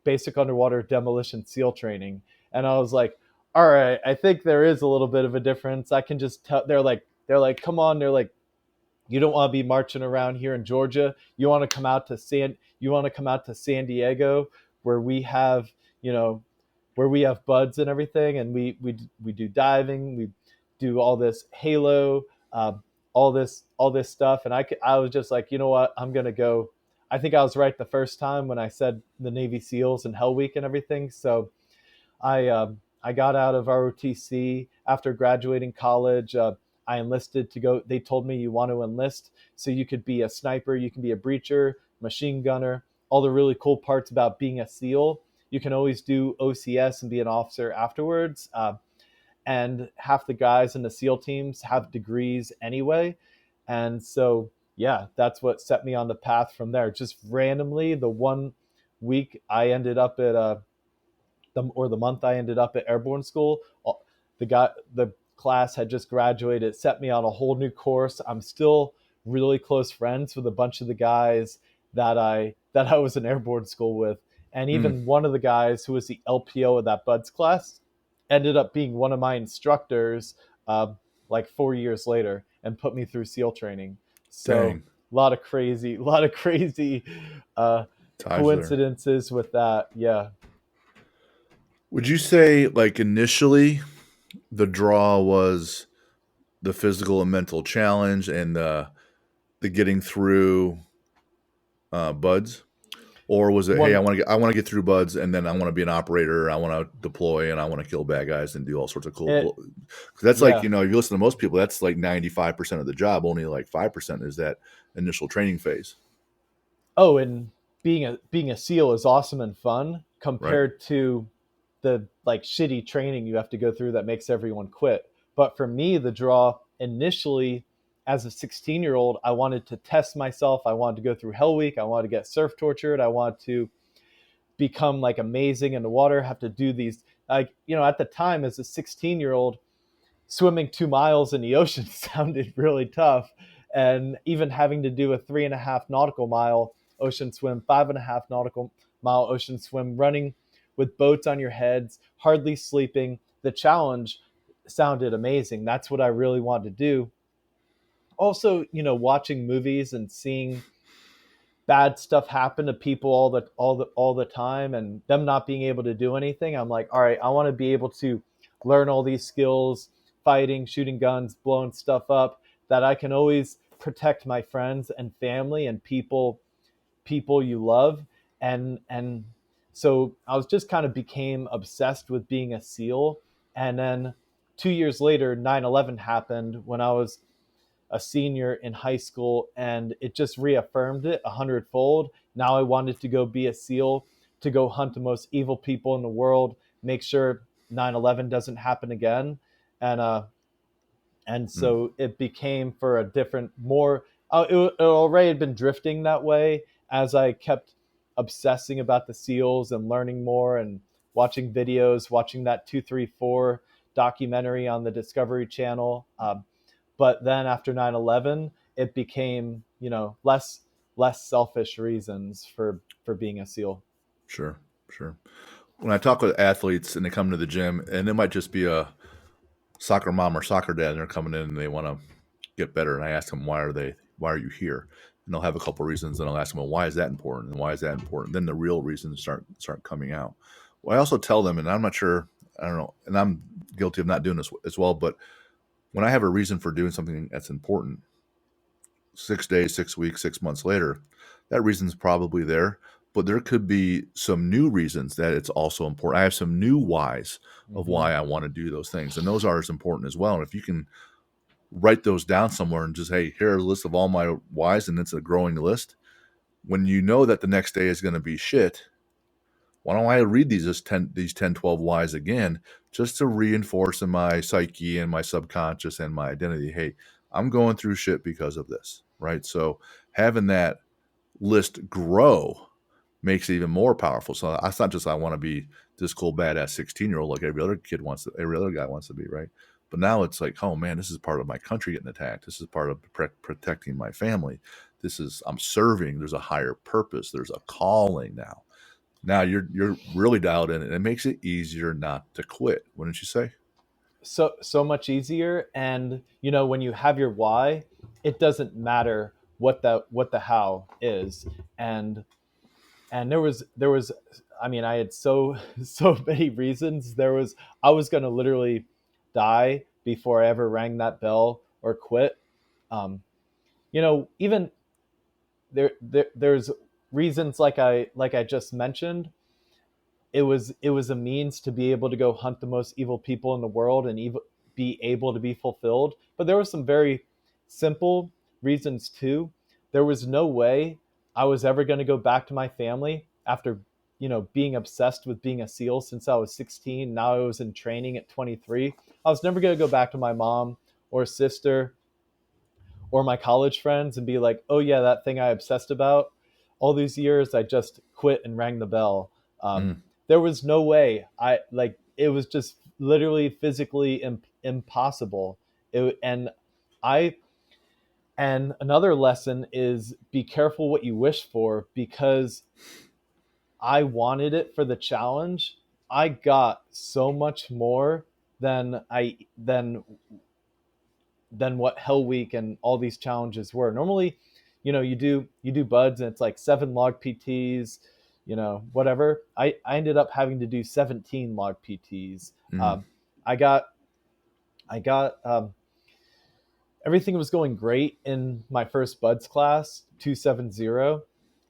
basic underwater demolition SEAL training, and I was like, all right, I think there is a little bit of a difference. I can just tell. They're like, come on. They're like, you don't want to be marching around here in Georgia. You want to come out to San Diego, where we have, you know, where we have buds and everything, and we do diving. We do all this Halo. all this stuff. And I was just like, you know what, I'm gonna go. I think I was right the first time when I said the Navy SEALs and Hell Week and everything. So I got out of ROTC after graduating college. I enlisted to go. They told me, you want to enlist so you could be a sniper, you can be a breacher, machine gunner, all the really cool parts about being a SEAL. You can always do OCS and be an officer afterwards. And half the guys in the SEAL teams have degrees anyway. And so, yeah, that's what set me on the path from there. Just randomly, the one week I ended up at the month I ended up at airborne school, the class had just graduated. It set me on a whole new course. I'm still really close friends with a bunch of the guys that I was in airborne school with, and Mm, even one of the guys who was the LPO of that Buds class ended up being one of my instructors, like 4 years later, and put me through SEAL training. So dang. a lot of crazy uh, Ties there. coincidences with that. Yeah. Would you say, like, initially the draw was the physical and mental challenge and the getting through buds? Or was it, hey, One, I want to get through buds, and then I want to be an operator, I want to deploy, and I want to kill bad guys and do all sorts of cool. it, 'Cause that's like, yeah. you know, if you listen to most people, that's like 95% of the job. Only like 5% is that initial training phase, Oh, and being a SEAL is awesome and fun right? compared to the like shitty training you have to go through that makes everyone quit. But for me, the draw initially, as a 16-year-old, I wanted to test myself. I wanted to go through Hell Week. I wanted to get surf tortured. I wanted to become like amazing in the water. Have to do these, like, at the time as a 16-year-old, swimming 2 miles in the ocean sounded really tough. And even having to do a 3.5 nautical mile ocean swim, 5.5 nautical mile ocean swim, running with boats on your heads, hardly sleeping, the challenge sounded amazing. That's what I really wanted to do. Also, watching movies and seeing bad stuff happen to people all the time, and them not being able to do anything, I'm like, all right, I want to be able to learn all these skills, fighting, shooting guns, blowing stuff up, that I can always protect my friends and family and people you love. And so I was just kind of became obsessed with being a SEAL. And then 2 years later, 9/11 happened when I was a senior in high school, and it just reaffirmed it 100-fold. Now I wanted to go be a SEAL, to go hunt the most evil people in the world, make sure 9/11 doesn't happen again. And uh and Mm, so it became for a different, more, it already had been drifting that way as I kept obsessing about the SEALs and learning more and watching videos, watching that 234 documentary on the Discovery Channel. But then after 9/11, it became, less selfish reasons for being a SEAL. sure, sure. When I talk with athletes and they come to the gym, and it might just be a soccer mom or soccer dad, and they're coming in and they want to get better, and I ask them, why are you here? And they'll have a couple of reasons, and I'll ask them, well, why is that important, and why is that important? Then the real reasons start coming out. Well, I also tell them, and I'm not sure, I don't know, and I'm guilty of not doing this as well, but when I have a reason for doing something that's important, 6 days, 6 weeks, 6 months later, that reason's probably there. But there could be some new reasons that it's also important. I have some new whys of Hmm. why I want to do those things, and those are as important as well. And if you can write those down somewhere and just, hey, here are a list of all my whys, and it's a growing list. When you know that the next day is going to be shit, why don't I read these 10, 12 whys again, just to reinforce in my psyche and my subconscious and my identity, hey, I'm going through shit because of this, right? So having that list grow makes it even more powerful. So it's not just I want to be this cool badass 16-year-old like every other guy wants to be, right? But now it's like, oh man, this is part of my country getting attacked. This is part of protecting my family. I'm serving. There's a higher purpose. There's a calling now. Now you're really dialed in, and it makes it easier not to quit. Wouldn't you say? So much easier. And when you have your why, it doesn't matter what the how is. And there was, I mean, I had so so many reasons. I was going to literally die before I ever rang that bell or quit. Um, even there's reasons like I just mentioned. It was a means to be able to go hunt the most evil people in the world and be able to be fulfilled. But there were some very simple reasons too. There was no way I was ever going to go back to my family after being obsessed with being a SEAL since I was 16. Now I was in training at 23. I was never going to go back to my mom or sister or my college friends and be like, oh yeah, that thing I obsessed about all these years, I just quit and rang the bell. Um, Mm. there was no way. It was just literally physically impossible. It, I and another lesson is be careful what you wish for, because I wanted it for the challenge. I got so much more than what Hell Week and all these challenges were. Normally, you do buds and it's like 7 log PTs, whatever. I ended up having to do 17 log PTs. Mm. I got everything was going great in my first buds class 270,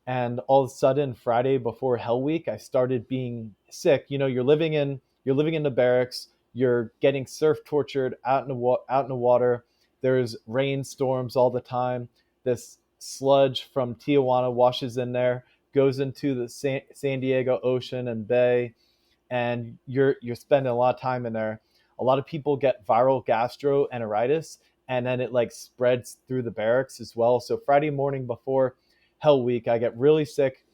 and all of a sudden Friday before Hell Week I started being sick. You're living in the barracks, you're getting surf tortured out in the water. There's rainstorms all the time. This sludge from Tijuana washes in there, goes into the San Diego Ocean and Bay, and you're spending a lot of time in there. A lot of people get viral gastroenteritis, and then it like spreads through the barracks as well. So Friday morning before Hell Week, I get really sick.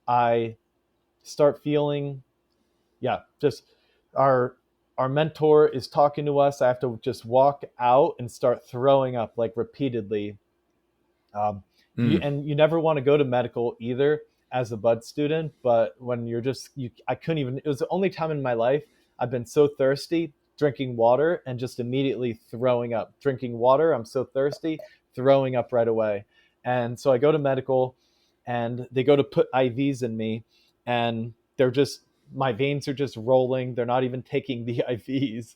I start feeling, yeah, just our our mentor is talking to us. I have to just walk out and start throwing up like repeatedly. Um, Mm. you never want to go to medical either as a bud student, but when I couldn't even. It was the only time in my life I've been so thirsty, drinking water and just immediately throwing up. Drinking water, I'm so thirsty, throwing up right away. And so I go to medical, and they go to put IVs in me, and my veins are just rolling. They're not even taking the IVs.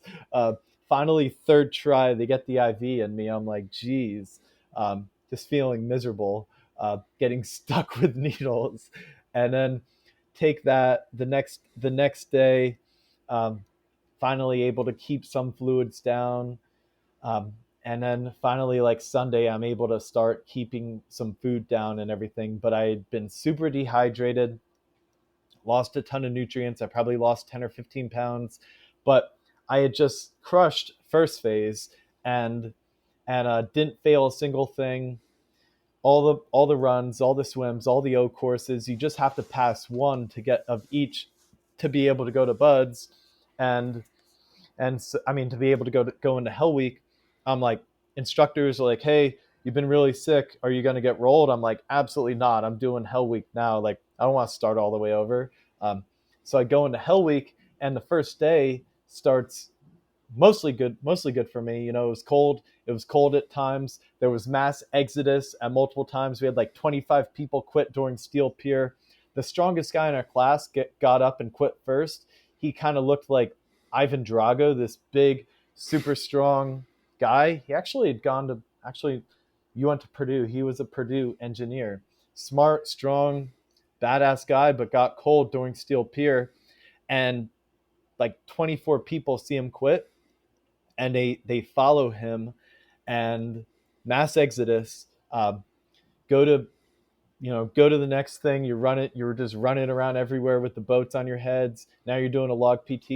Finally, third try, they get the IV in me. I'm like, geez, just feeling miserable, getting stuck with needles, and then take that the next day. Um, Finally able to keep some fluids down, um, and then finally like Sunday I'm able to start keeping some food down and everything. But I had been super dehydrated, lost a ton of nutrients. I probably lost 10 or 15 pounds, but I had just crushed first phase, and didn't fail a single thing. All the runs, all the swims, all the O courses. You just have to pass one to get of each to be able to go to buds, and so, I mean, to be able to go into Hell Week. I'm like, instructors are like, hey, you've been really sick. Are you going to get rolled? I'm like, absolutely not. I'm doing Hell Week now. Like, I don't want to start all the way over. Um, so I go into Hell Week, and the first day starts mostly good for me. It was cold at times. There was mass exodus at multiple times. We had like 25 people quit during Steel Pier. The strongest guy in our class got up and quit first. He kind of looked like Ivan Drago, this big, super strong guy. He actually had gone to actually you went to Purdue. He was a Purdue engineer. Smart, strong, badass guy, but got cold during Steel Pier, and like 24 people see him quit, and they follow him, and mass exodus. Go to go to the next thing. You're just running around everywhere with the boats on your heads. Now you're doing a log PT.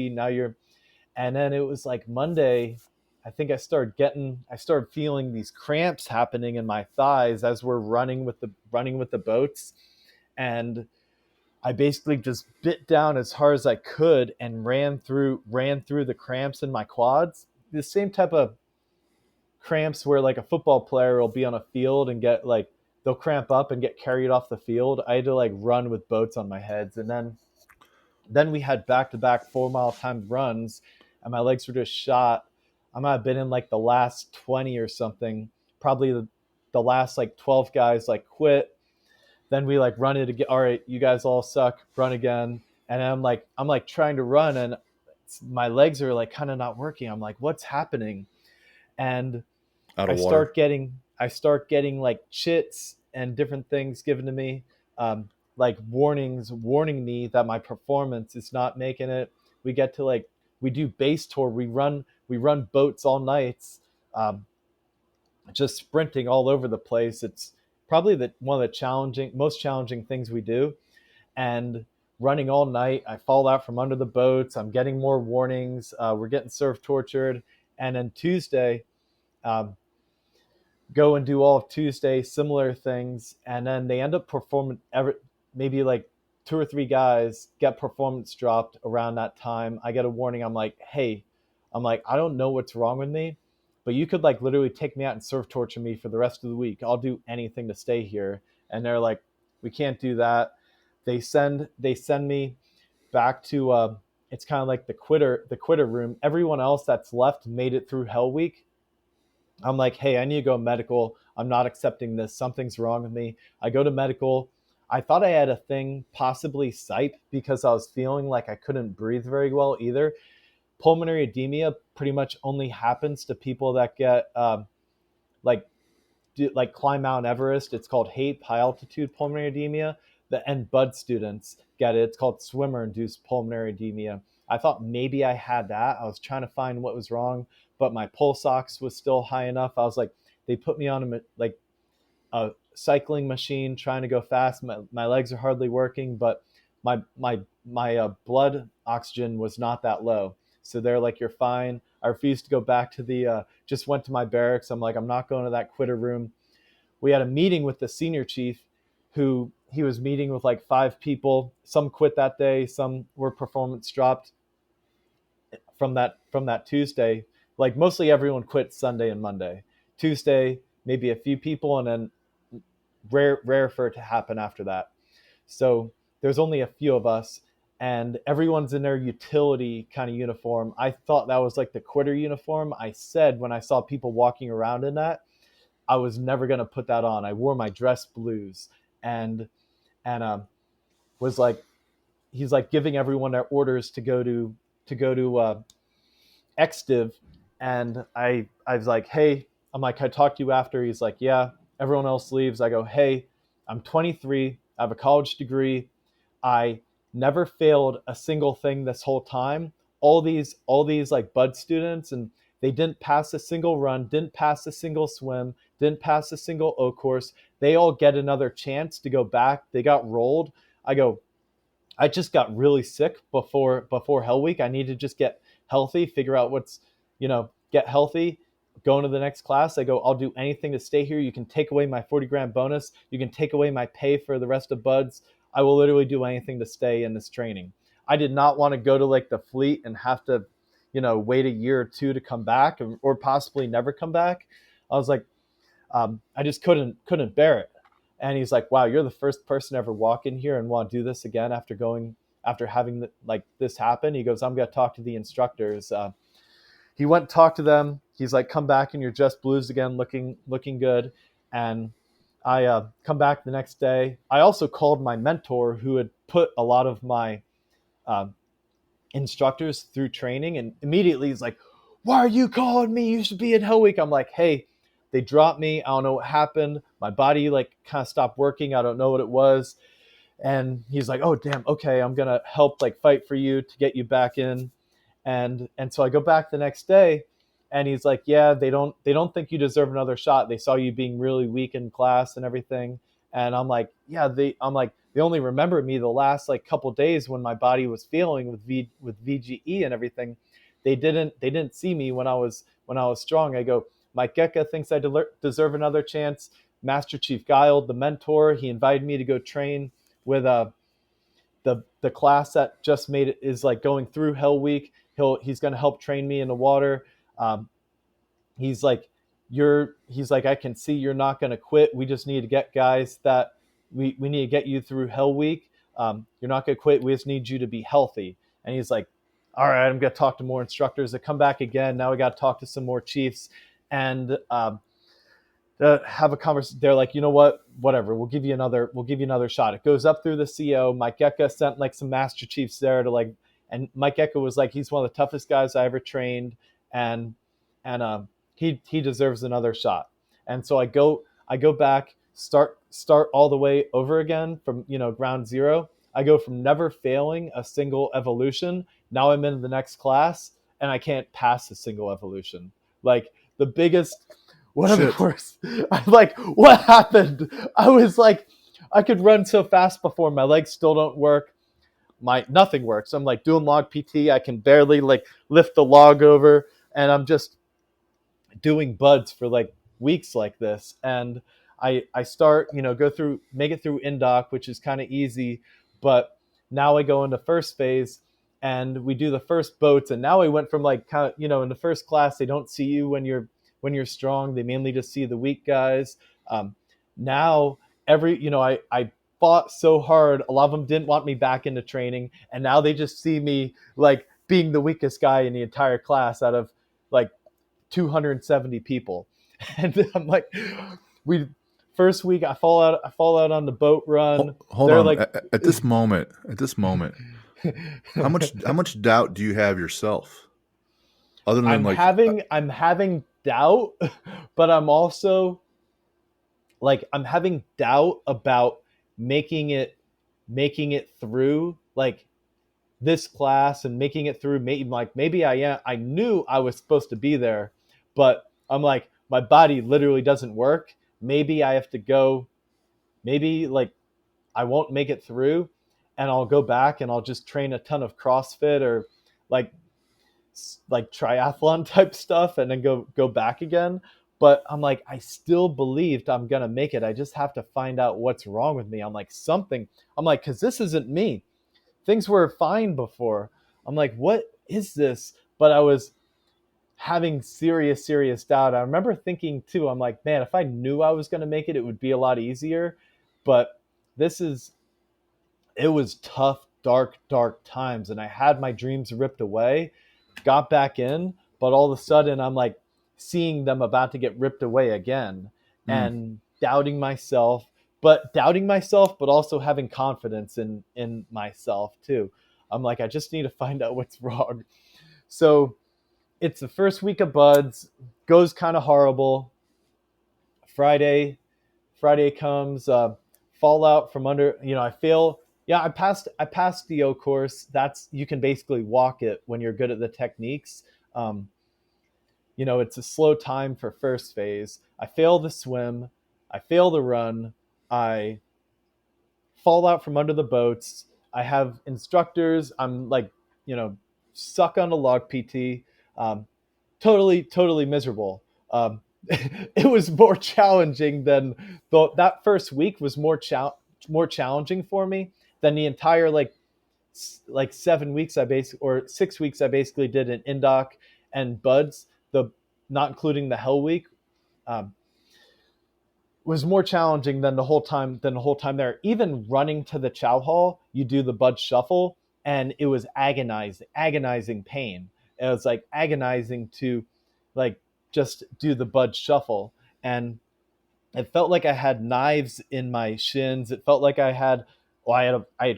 And then it was like Monday. I think I started feeling these cramps happening in my thighs as we're running with the boats, and I basically just bit down as hard as I could and ran through the cramps in my quads. The same type of cramps where like a football player will be on a field and get like they'll cramp up and get carried off the field. I had to like run with boats on my heads, and then we had back-to-back 4 mile timed runs, and my legs were just shot. I might have been in like the last 20 or something. Probably the last like 12 guys like quit. Then we like run it again. All right, you guys all suck. Run again. And I'm like trying to run, and my legs are like kind of not working. I'm like, what's happening? And Out I of water. start getting I start getting like chits and different things given to me, like warnings warning me that my performance is not making it. We get to like we do base tour. We run boats all nights, um, just sprinting all over the place. It's probably one of the most challenging things we do, and running all night. I fall out from under the boats. I'm getting more warnings. We're getting surf tortured, and then Tuesday, um, go and do all of Tuesday, similar things, and then they end up performing. Maybe like two or three guys get performance dropped around that time. I get a warning. I'm like, hey, I don't know what's wrong with me, but you could like literally take me out and surf torture me for the rest of the week. I'll do anything to stay here. And they're like, we can't do that. They send me back to it's kind of like the quitter room. Everyone else that's left made it through Hell Week. I'm like, hey, I need to go medical. I'm not accepting this. Something's wrong with me. I go to medical. I thought I had a thing, possibly SIPE, because I was feeling like I couldn't breathe very well either. Pulmonary edema pretty much only happens to people that get like like climb Mount Everest. It's called HAPE, high altitude pulmonary edema. And Bud students get it. It's called swimmer induced pulmonary edema. I thought maybe I had that. I was trying to find what was wrong, but my pulse ox was still high enough. I was like, they put me on a cycling machine, trying to go fast. My legs are hardly working, but my blood oxygen was not that low. So they're like, you're fine. I refused to go back to just went to my barracks. I'm like, I'm not going to that quitter room. We had a meeting with the senior chief, who he was meeting with like 5 people. Some quit that day. Some were performance dropped from that Tuesday. Like mostly everyone quit Sunday and Monday. Tuesday, maybe a few people, and then rare for it to happen after that. So there's only a few of us, and everyone's in their utility kind of uniform. I thought that was like the quitter uniform. I said when I saw people walking around in that, I was never going to put that on. I wore my dress blues, and was like, he's like giving everyone their orders to go to XDiv, and I was like, hey, I'm like, can I talk to you after? He's like, yeah. Everyone else leaves. I go, hey, I'm 23. I have a college degree. I never failed a single thing this whole time. All these like Bud students, and they didn't pass a single run, didn't pass a single swim, didn't pass a single O course. They all get another chance to go back. They got rolled. I go, I just got really sick before Hell Week. I need to just get healthy, figure out get healthy, go into the next class. I go, I'll do anything to stay here. You can take away my 40 grand bonus. You can take away my pay for the rest of Buds. I will literally do anything to stay in this training. I did not want to go to like the fleet and have to, wait a year or two to come back, or possibly never come back. I was like, I just couldn't bear it. And he's like, wow, you're the first person to ever walk in here and want to do this again after having like this happen. He goes, I'm going to talk to the instructors. He went and talked to them. He's like, come back in your just blues again, looking good. And I come back the next day. I also called my mentor, who had put a lot of my instructors through training, and immediately he's like, why are you calling me? You should be in Hell Week. I'm like, hey, they dropped me. I don't know what happened. My body like kind of stopped working. I don't know what it was. And he's like, oh damn, okay, I'm gonna help like fight for you to get you back in. And so I go back the next day, and he's like, yeah, they don't think you deserve another shot. They saw you being really weak in class and everything. And I'm like, yeah, they only remember me the last like couple days when my body was failing with VGE and everything. They didn't see me when I was strong. I go, Mike Gecka thinks I deserve another chance. Master Chief Guile, the mentor, he invited me to go train with the class that just made it, is like going through Hell Week. He's going to help train me in the water. He's like, I can see you're not going to quit. We just need to get guys that we need to get you through Hell Week. You're not going to quit. We just need you to be healthy. And he's like, all right, I'm going to talk to more instructors. I come back again. Now we got to talk to some more chiefs, and have a conversation. They're like, you know what? Whatever. We'll give you another shot. It goes up through the CO. Mike Gecka sent like some master chiefs there to like, and Mike Gecka was like, he's one of the toughest guys I ever trained, and he deserves another shot. And so I go back, start all the way over again from, ground zero. I go from never failing a single evolution. Now I'm in the next class and I can't pass a single evolution. Like the biggest, one of the Shit. worst. I'm like, what happened? I was like, I could run so fast before. My legs still don't work. My nothing works. I'm like doing log PT. I can barely like lift the log over, and I'm just doing buds for like weeks like this. And I start, go through, make it through indoc, which is kind of easy. But now I go into first phase and we do the first boats. And now I went from like, kind of, in the first class, they don't see you when you're strong. They mainly just see the weak guys. Now I fought so hard. A lot of them didn't want me back into training. And now they just see me like being the weakest guy in the entire class out of like 270 people. And I'm like, we first week I fall out on the boat run. Hold They're on. like, At this moment, how much doubt do you have yourself? Other than like, I'm having doubt, but I'm also like I'm having doubt about making it through like this class and making it through. Maybe I knew I was supposed to be there, but I'm like, my body literally doesn't work. Maybe I have to go. Maybe like I won't make it through, and I'll go back and I'll just train a ton of CrossFit or like triathlon type stuff and then go back again. But I'm like, I still believed I'm gonna make it. I just have to find out what's wrong with me. I'm like, because this isn't me. Things were fine before. I'm like, what is this? But I was having serious doubt. I remember thinking too, I'm like, man, if I knew I was going to make it, it would be a lot easier. But this is, it was tough, dark times. And I had my dreams ripped away, got back in, but all of a sudden I'm like seeing them about to get ripped away again mm, and doubting myself, but also having confidence in myself too. I'm like, I just need to find out what's wrong. So it's the first week of buds, goes kind of horrible. Friday, Friday comes, fallout from under. I fail. Yeah, I passed the O course. That's you can basically walk it when you're good at the techniques. Um, it's a slow time for first phase. I fail the swim. I fail the run. I fall out from under the boats. I have instructors. I'm like, you know, suck on the log PT. Um, totally miserable. It was more challenging than that first week was more challenging for me than the entire like 7 weeks I basically or 6 weeks I basically did in indoc and buds, the not including the hell week. Um, was more challenging than the whole time there. Even running to the chow hall, you do the bud shuffle, and it was agonizing pain. It was like agonizing to like just do the bud shuffle, and it felt like I had knives in my shins. It felt like I had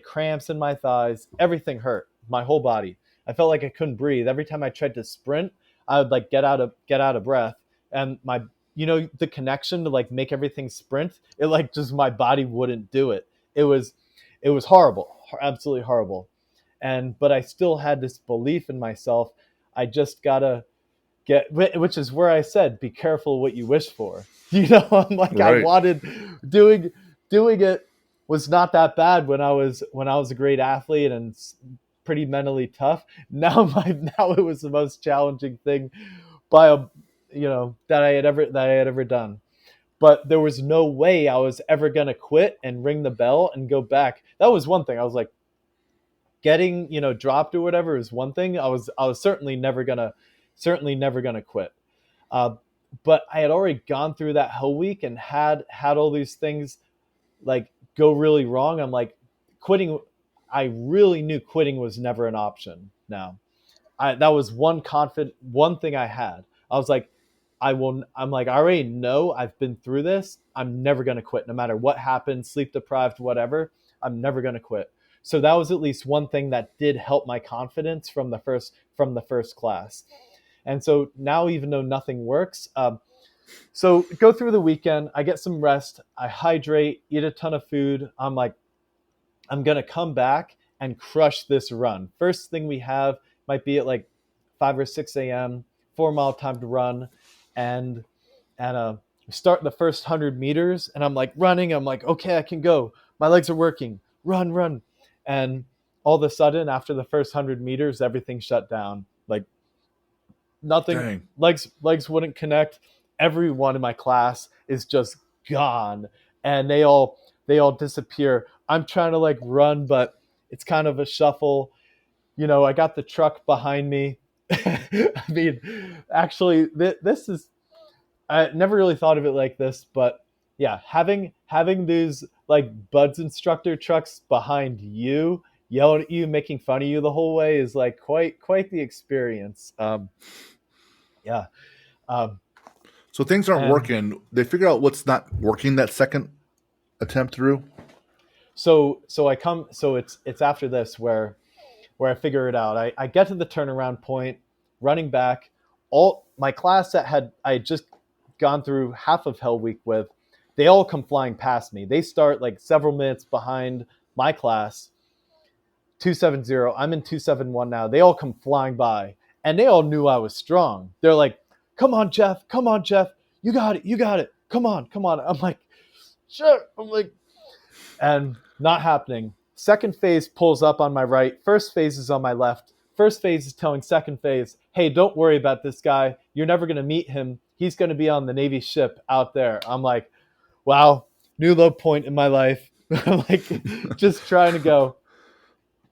cramps in my thighs. Everything hurt, my whole body. I felt like I couldn't breathe. Every time I tried to sprint, I would like get out of breath, and my the connection to like make everything sprint. It like just my body wouldn't do it. It was horrible, absolutely horrible. But I still had this belief in myself. I just gotta which is where I said, be careful what you wish for. I'm like, I right. wanted doing it was not that bad when I was a great athlete and pretty mentally tough. Now it was the most challenging thing by that I had ever done. But there was no way I was ever gonna quit and ring the bell and go back. That was one thing. I was like, getting dropped or whatever is one thing. I was certainly never gonna quit. Uh, but I had already gone through that whole week and had all these things like go really wrong. I'm like, quitting. I really knew quitting was never an option. Now, that was one thing I had. I was like, I'm like, I already know I've been through this. I'm never gonna quit, no matter what happens, sleep deprived, whatever. I'm never gonna quit. So that was at least one thing that did help my confidence from the first class. And so now, even though nothing works, So go through the weekend. I get some rest. I hydrate, eat a ton of food. I'm like, I'm gonna come back and crush this run. First thing we have might be at like 5 or 6 a.m. 4 mile time to run, and and start the first 100 meters, and I'm like running. I'm like, okay, I can go. My legs are working. Run, run, and all of a sudden, after the first 100 meters, everything shut down. Like nothing. Dang. Legs wouldn't connect. Everyone in my class is just gone, and they all disappear. I'm trying to like run, but it's kind of a shuffle. I got the truck behind me. I mean, actually, this is, I never really thought of it like this, but yeah, having these like buds instructor trucks behind you, yelling at you, making fun of you the whole way is like quite the experience. Yeah. Um, So things aren't and working. They figure out what's not working that second attempt through. so it's after this where I figure it out. I get to the turnaround point, running back. All my class that I had just gone through half of Hell Week with, they all come flying past me. They start like several minutes behind my class, 270. I'm in 271 now. They all come flying by, and they all knew I was strong. They're like, "Come on, Jeff. Come on, Jeff. You got it. You got it. Come on, come on." I'm like, "Sure." I'm like, and not happening. Second phase pulls up on my right. First phase is on my left. First phase is telling second phase, hey, don't worry about this guy. You're never going to meet him. He's going to be on the Navy ship out there. I'm like, wow, new low point in my life. I'm like, just trying to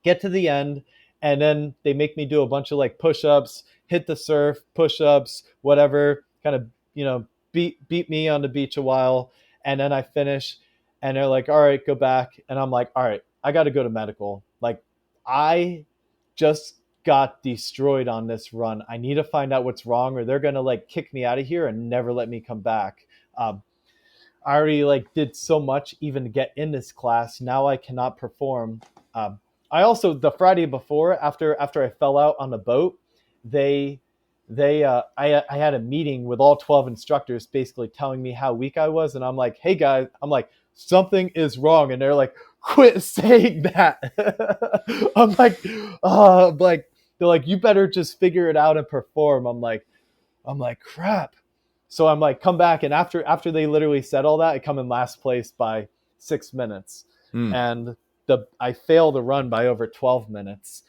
get to the end. And then they make me do a bunch of like push ups, hit the surf, push ups, whatever, kind of, beat me on the beach a while. And then I finish, and they're like, all right, go back. And I'm like, all right, I got to go to medical. Like, I just got destroyed on this run. I need to find out what's wrong, or they're going to like kick me out of here and never let me come back. I already like did so much even to get in this class. Now I cannot perform. I also, the Friday before, after I fell out on the boat, they I had a meeting with all 12 instructors, basically telling me how weak I was, and I'm like, hey guys, I'm like, something is wrong, and they're like, quit saying that. I'm like, they're like, you better just figure it out and perform. I'm like, crap. So I'm like, come back, and after they literally said all that, I come in last place by 6 minutes, Hmm. and I fail the run by over 12 minutes.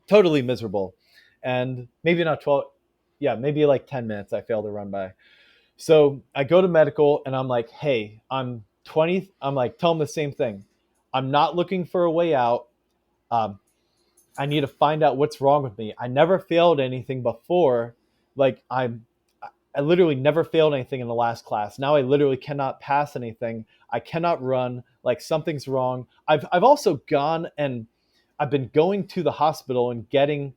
Totally miserable, and maybe not 12. Yeah, maybe like 10 minutes I failed to run by. So I go to medical, and I'm like, hey, I'm 20. I'm like, tell them the same thing. I'm not looking for a way out. Um, I need to find out what's wrong with me. I never failed anything before. Like I literally never failed anything in the last class. Now I literally cannot pass anything. I cannot run. Like something's wrong. I've also gone and I've been going to the hospital and getting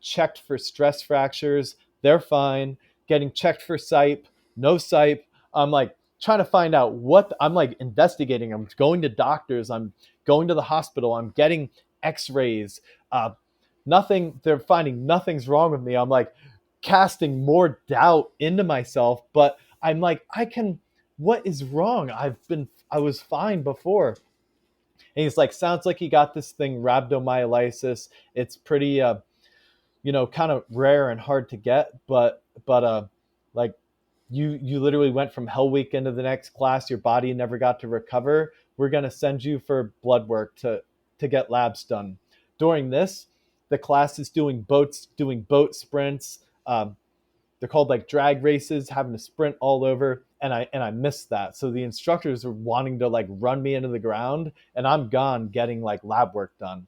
checked for stress fractures. They're fine. Getting checked for SIPE, no SIPE. I'm like trying to find out I'm like investigating. I'm going to doctors. I'm going to the hospital. I'm getting X-rays. Nothing. They're finding nothing's wrong with me. I'm like casting more doubt into myself, but I'm like, I can. What is wrong? I was fine before. And he's like, sounds like you got this thing, rhabdomyolysis. It's pretty kind of rare and hard to get, but like you literally went from Hell Week into the next class. Your body never got to recover. We're gonna send you for blood work to get labs done. During this, the class is doing boat sprints. They're called like drag races, having to sprint all over, and I missed that. So the instructors are wanting to like run me into the ground, and I'm gone getting like lab work done.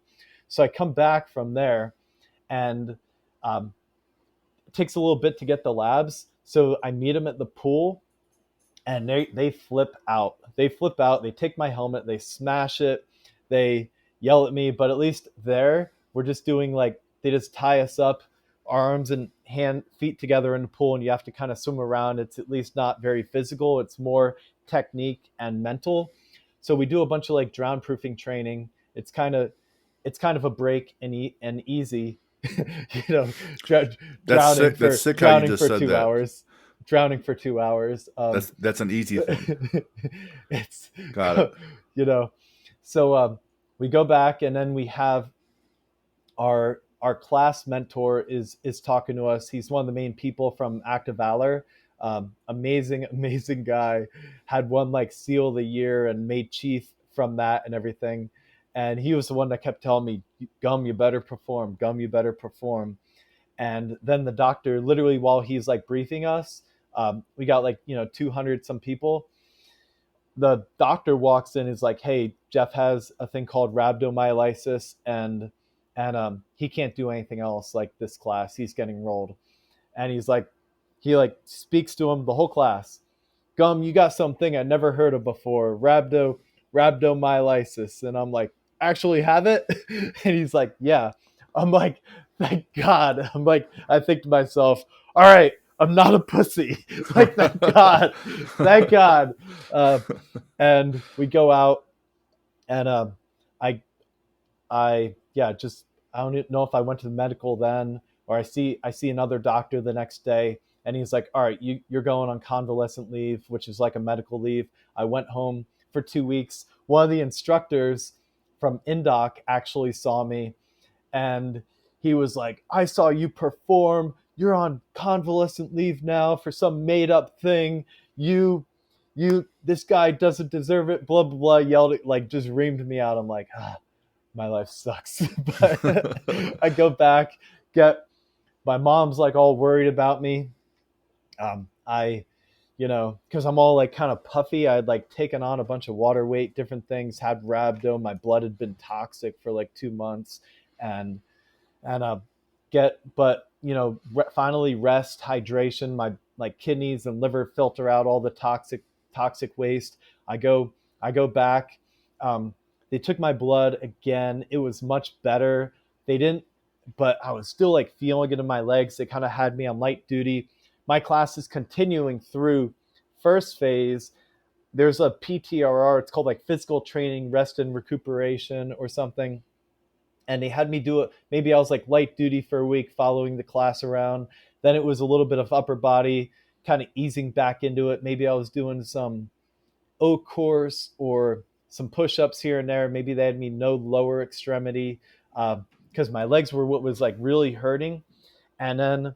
So I come back from there, and um, it takes a little bit to get the labs. So I meet them at the pool, and they flip out. They flip out. They take my helmet. They smash it. They yell at me. But at least there, we're just doing like they just tie us up, arms and feet together in the pool, and you have to kind of swim around. It's at least not very physical. It's more technique and mental. So we do a bunch of like drown proofing training. It's kind of a break and easy, you know, That's drowning sick. That's for sick how you drowning just for said two that. hours. drowning for 2 hours. That's an easy thing. It's, Got it. you know, so we go back, and then we have our class mentor is talking to us. He's one of the main people from Active Valor. Amazing, amazing guy. Had won like SEAL of the Year and made chief from that and everything. And he was the one that kept telling me, "Gum, you better perform. Gum, you better perform." And then the doctor, literally while he's like briefing us, we got like 200 some people. The doctor walks in, is like, "Hey, Jeff has a thing called rhabdomyolysis, and he can't do anything else like this class. He's getting rolled." And he's like, he like speaks to him the whole class. "Gum, you got something I never heard of before, rhabdomyolysis." And I'm like, "Actually have it?" And he's like, "Yeah." I'm like, "Thank God." I'm like, I think to myself, "All right, I'm not a pussy." Like, thank God, thank God. Uh, and we go out, and I yeah, just I don't know if I went to the medical then, or I see another doctor the next day, and he's like, "All right, you're going on convalescent leave," which is like a medical leave. I went home for 2 weeks. One of the instructors from Indoc actually saw me, and he was like, "I saw you perform. You're on convalescent leave now for some made up thing. This guy doesn't deserve it." Blah blah blah. Yelled it, like just reamed me out. I'm like, my life sucks. But I go back, get my mom's like all worried about me. I because I'm all like kind of puffy. I had like taken on a bunch of water weight, different things, had rhabdo. My blood had been toxic for like 2 months, and and get but finally rest, hydration. My like kidneys and liver filter out all the toxic waste. I go back. They took my blood again. It was much better. They didn't, but I was still like feeling it in my legs. They kind of had me on light duty. My class is continuing through first phase. There's a PTRR. It's called like physical training, rest and recuperation or something. And they had me do it. Maybe I was like light duty for a week, following the class around. Then it was a little bit of upper body, kind of easing back into it. Maybe I was doing some O course or some push-ups here and there. Maybe they had me no lower extremity, because my legs were what was like really hurting. And then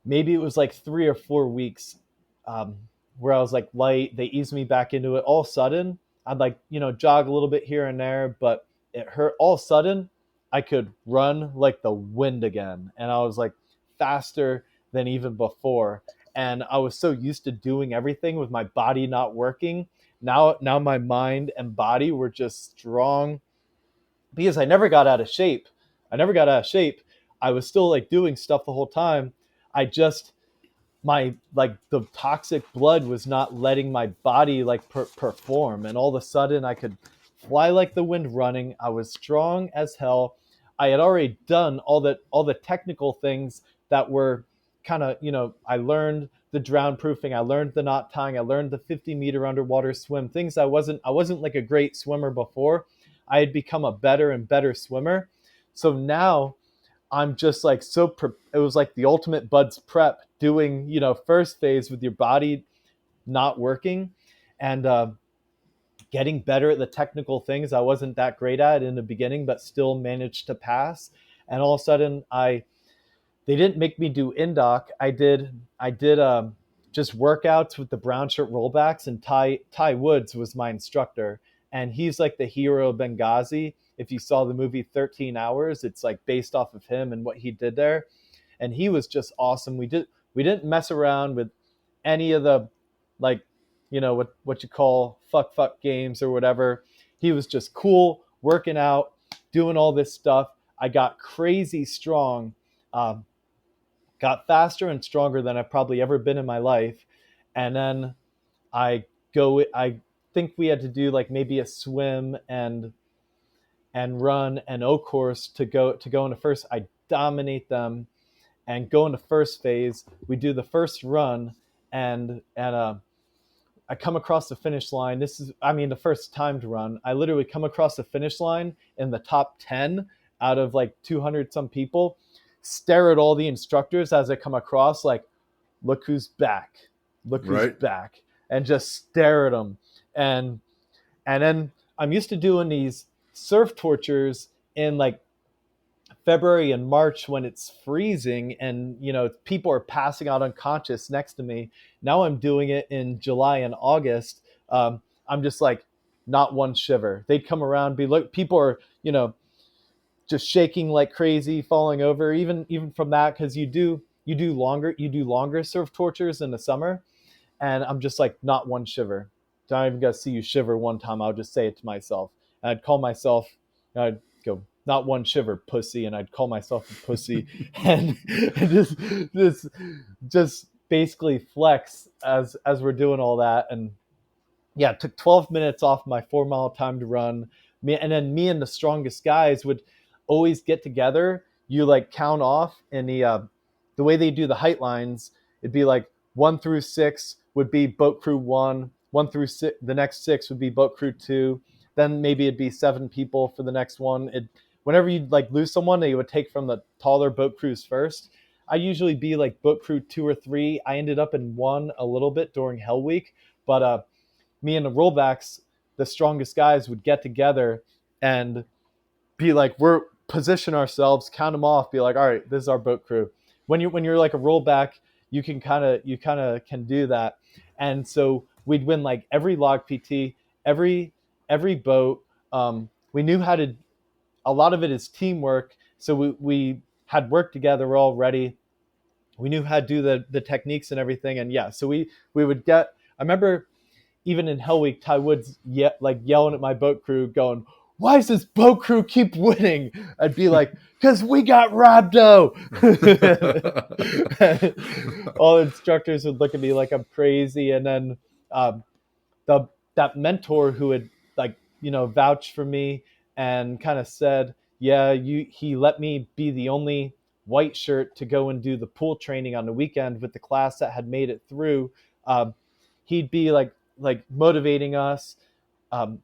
maybe it was like 3 or 4 weeks, um, where I was like light. They eased me back into it. All of a sudden, I'd like jog a little bit here and there, but it hurt. All of a sudden, I could run like the wind again, and I was like faster than even before. And I was so used to doing everything with my body not working. Now my mind and body were just strong, because I never got out of shape. I never got out of shape. I was still like doing stuff the whole time. I just my like the toxic blood was not letting my body like perform, and all of a sudden I could fly like the wind running. I was strong as hell. I had already done all the technical things that were kind of, I learned the drown proofing, I learned the knot tying, I learned the 50-meter underwater swim, things I wasn't like a great swimmer before. I had become a better and better swimmer. So now I'm just like it was like the ultimate buds prep, doing first phase with your body not working, and getting better at the technical things I wasn't that great at in the beginning, but still managed to pass. And all of a sudden, they didn't make me do indoc. I did just workouts with the brown shirt rollbacks, and Ty Woods was my instructor, and he's like the hero of Benghazi. If you saw the movie 13 Hours, it's like based off of him and what he did there. And he was just awesome. We didn't mess around with any of the, like, what you call fuck games or whatever. He was just cool, working out, doing all this stuff. I got crazy strong, um, got faster and stronger than I've probably ever been in my life. And then I think we had to do like maybe a swim and run an O course to go into first. I dominate them and go into first phase. We do the first run, and I come across the finish line. This is, I mean, the first timed run. I literally come across the finish line in the top 10 out of like 200 some people. Stare at all the instructors as I come across, like, look who's back, look who's Right. back, and just stare at them. And then I'm used to doing these surf tortures in like February and March when it's freezing and people are passing out unconscious next to me. Now I'm doing it in July and August. I'm just like not one shiver. They'd come around, be look, people are just shaking like crazy, falling over. Even from that, because you do longer surf tortures in the summer, and I'm just like not one shiver. Don't even gotta see you shiver one time. I'll just say it to myself. And I'd call myself. I'd go not one shiver, pussy, and I'd call myself a pussy, and just basically flex as we're doing all that. And yeah, it took 12 minutes off my 4 mile time to run. Me and the strongest guys would always get together. You like count off, and the way they do the height lines, it'd be like 1 through 6 would be boat crew one, 1 through 6, the next 6 would be boat crew two. Then maybe it'd be 7 people for the next one. Whenever you'd like lose someone, they would take from the taller boat crews first. I usually be like boat crew 2 or 3. I ended up in one a little bit during Hell Week, but me and the rollbacks, the strongest guys, would get together and be like, we're position ourselves, count them off, be like, all right, this is our boat crew. When you're like a rollback, you kind of can do that. And so we'd win like every log PT, every boat. We knew how to. A lot of it is teamwork. So we had worked together already. We knew how to do the techniques and everything. And yeah, so we would get. I remember even in Hell Week, Ty Woods yelling at my boat crew, going, "Why does this boat crew keep winning?" I'd be like, "Because we got rhabdo." All the instructors would look at me like I'm crazy, and then um, the that mentor who had like vouched for me and kind of said, "Yeah, he let me be the only white shirt to go and do the pool training on the weekend with the class that had made it through." Um, he'd be like motivating us.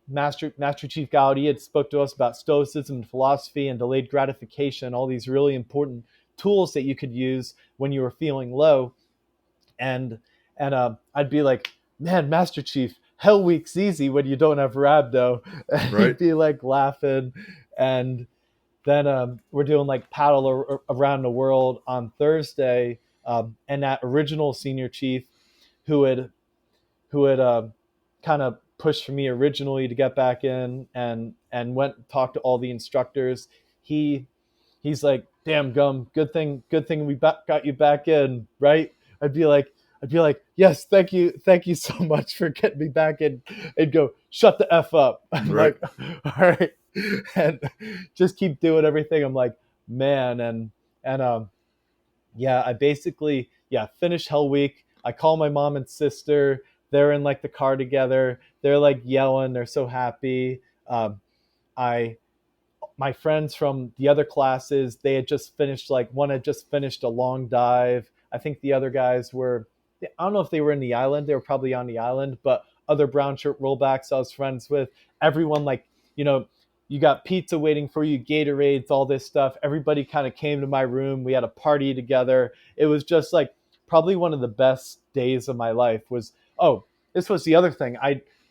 Master Chief Gowdy had spoke to us about stoicism and philosophy and delayed gratification, all these really important tools that you could use when you were feeling low. And I'd be like, man, Master Chief, Hell Week's easy when you don't have rhabdo. And he'd Right. be like laughing. And then we're doing like around the world on Thursday. And that original senior chief who had kind of pushed for me originally to get back in and went and talked to all the instructors. He's like, "Damn, Gum, good thing we got you back in, right?" I'd be like, "Yes, thank you so much for getting me back in." And go, "Shut the f up." I'm Right. like, "All right," and just keep doing everything. I'm like, man, and yeah, I basically finish Hell Week. I call my mom and sister. They're in like the car together. They're like yelling. They're so happy. I My friends from the other classes, they had just finished, like one had just finished a long dive. I think the other guys were, I don't know if they were in the island. They were probably on the island, but other brown shirt rollbacks I was friends with, everyone like, you know, you got pizza waiting for you, Gatorades, all this stuff. Everybody kind of came to my room. We had a party together. It was just like probably one of the best days of my life was, oh, this was the other thing.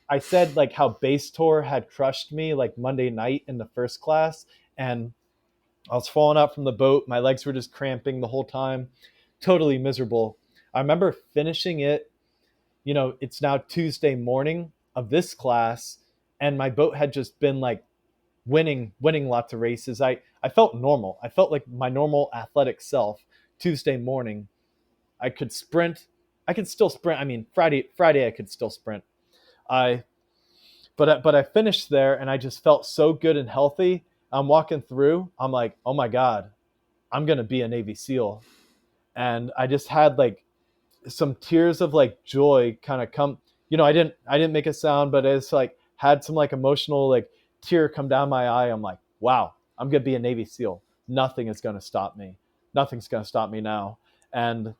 I said like how base tour had crushed me like Monday night in the first class, and I was falling out from the boat. My legs were just cramping the whole time, totally miserable. I remember finishing it. It's now Tuesday morning of this class, and my boat had just been like winning lots of races. I felt normal. I felt like my normal athletic self. Tuesday morning, I could sprint. I could still sprint. I mean, Friday I could still sprint. I but I finished there and I just felt so good and healthy. I'm walking through. I'm like, oh my god, I'm gonna be a Navy SEAL, and I just had like some tears of like joy kind of come. I didn't make a sound, but it's like had some like emotional like tear come down my eye. I'm like, wow, I'm gonna be a Navy SEAL. Nothing is gonna stop me. Nothing's gonna stop me now. And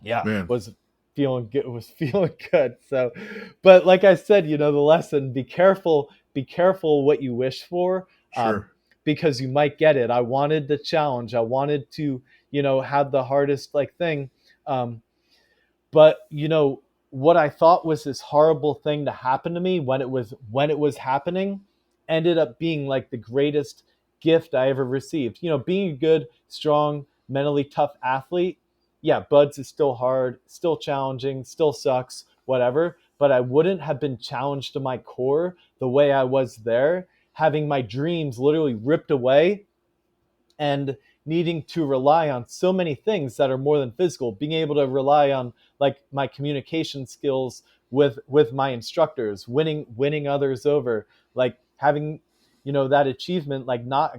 yeah, Man. was feeling good. So, but like I said, the lesson: be careful what you wish for, um, Sure. because you might get it. I wanted the challenge. I wanted to, have the hardest like thing. Um, But what I thought was this horrible thing to happen to me when it was happening ended up being like the greatest gift I ever received. Being a good, strong, mentally tough athlete, yeah, buds is still hard, still challenging, still sucks, whatever, but I wouldn't have been challenged to my core the way I was there, having my dreams literally ripped away and needing to rely on so many things that are more than physical, being able to rely on like my communication skills with my instructors, winning others over, like having that achievement, like not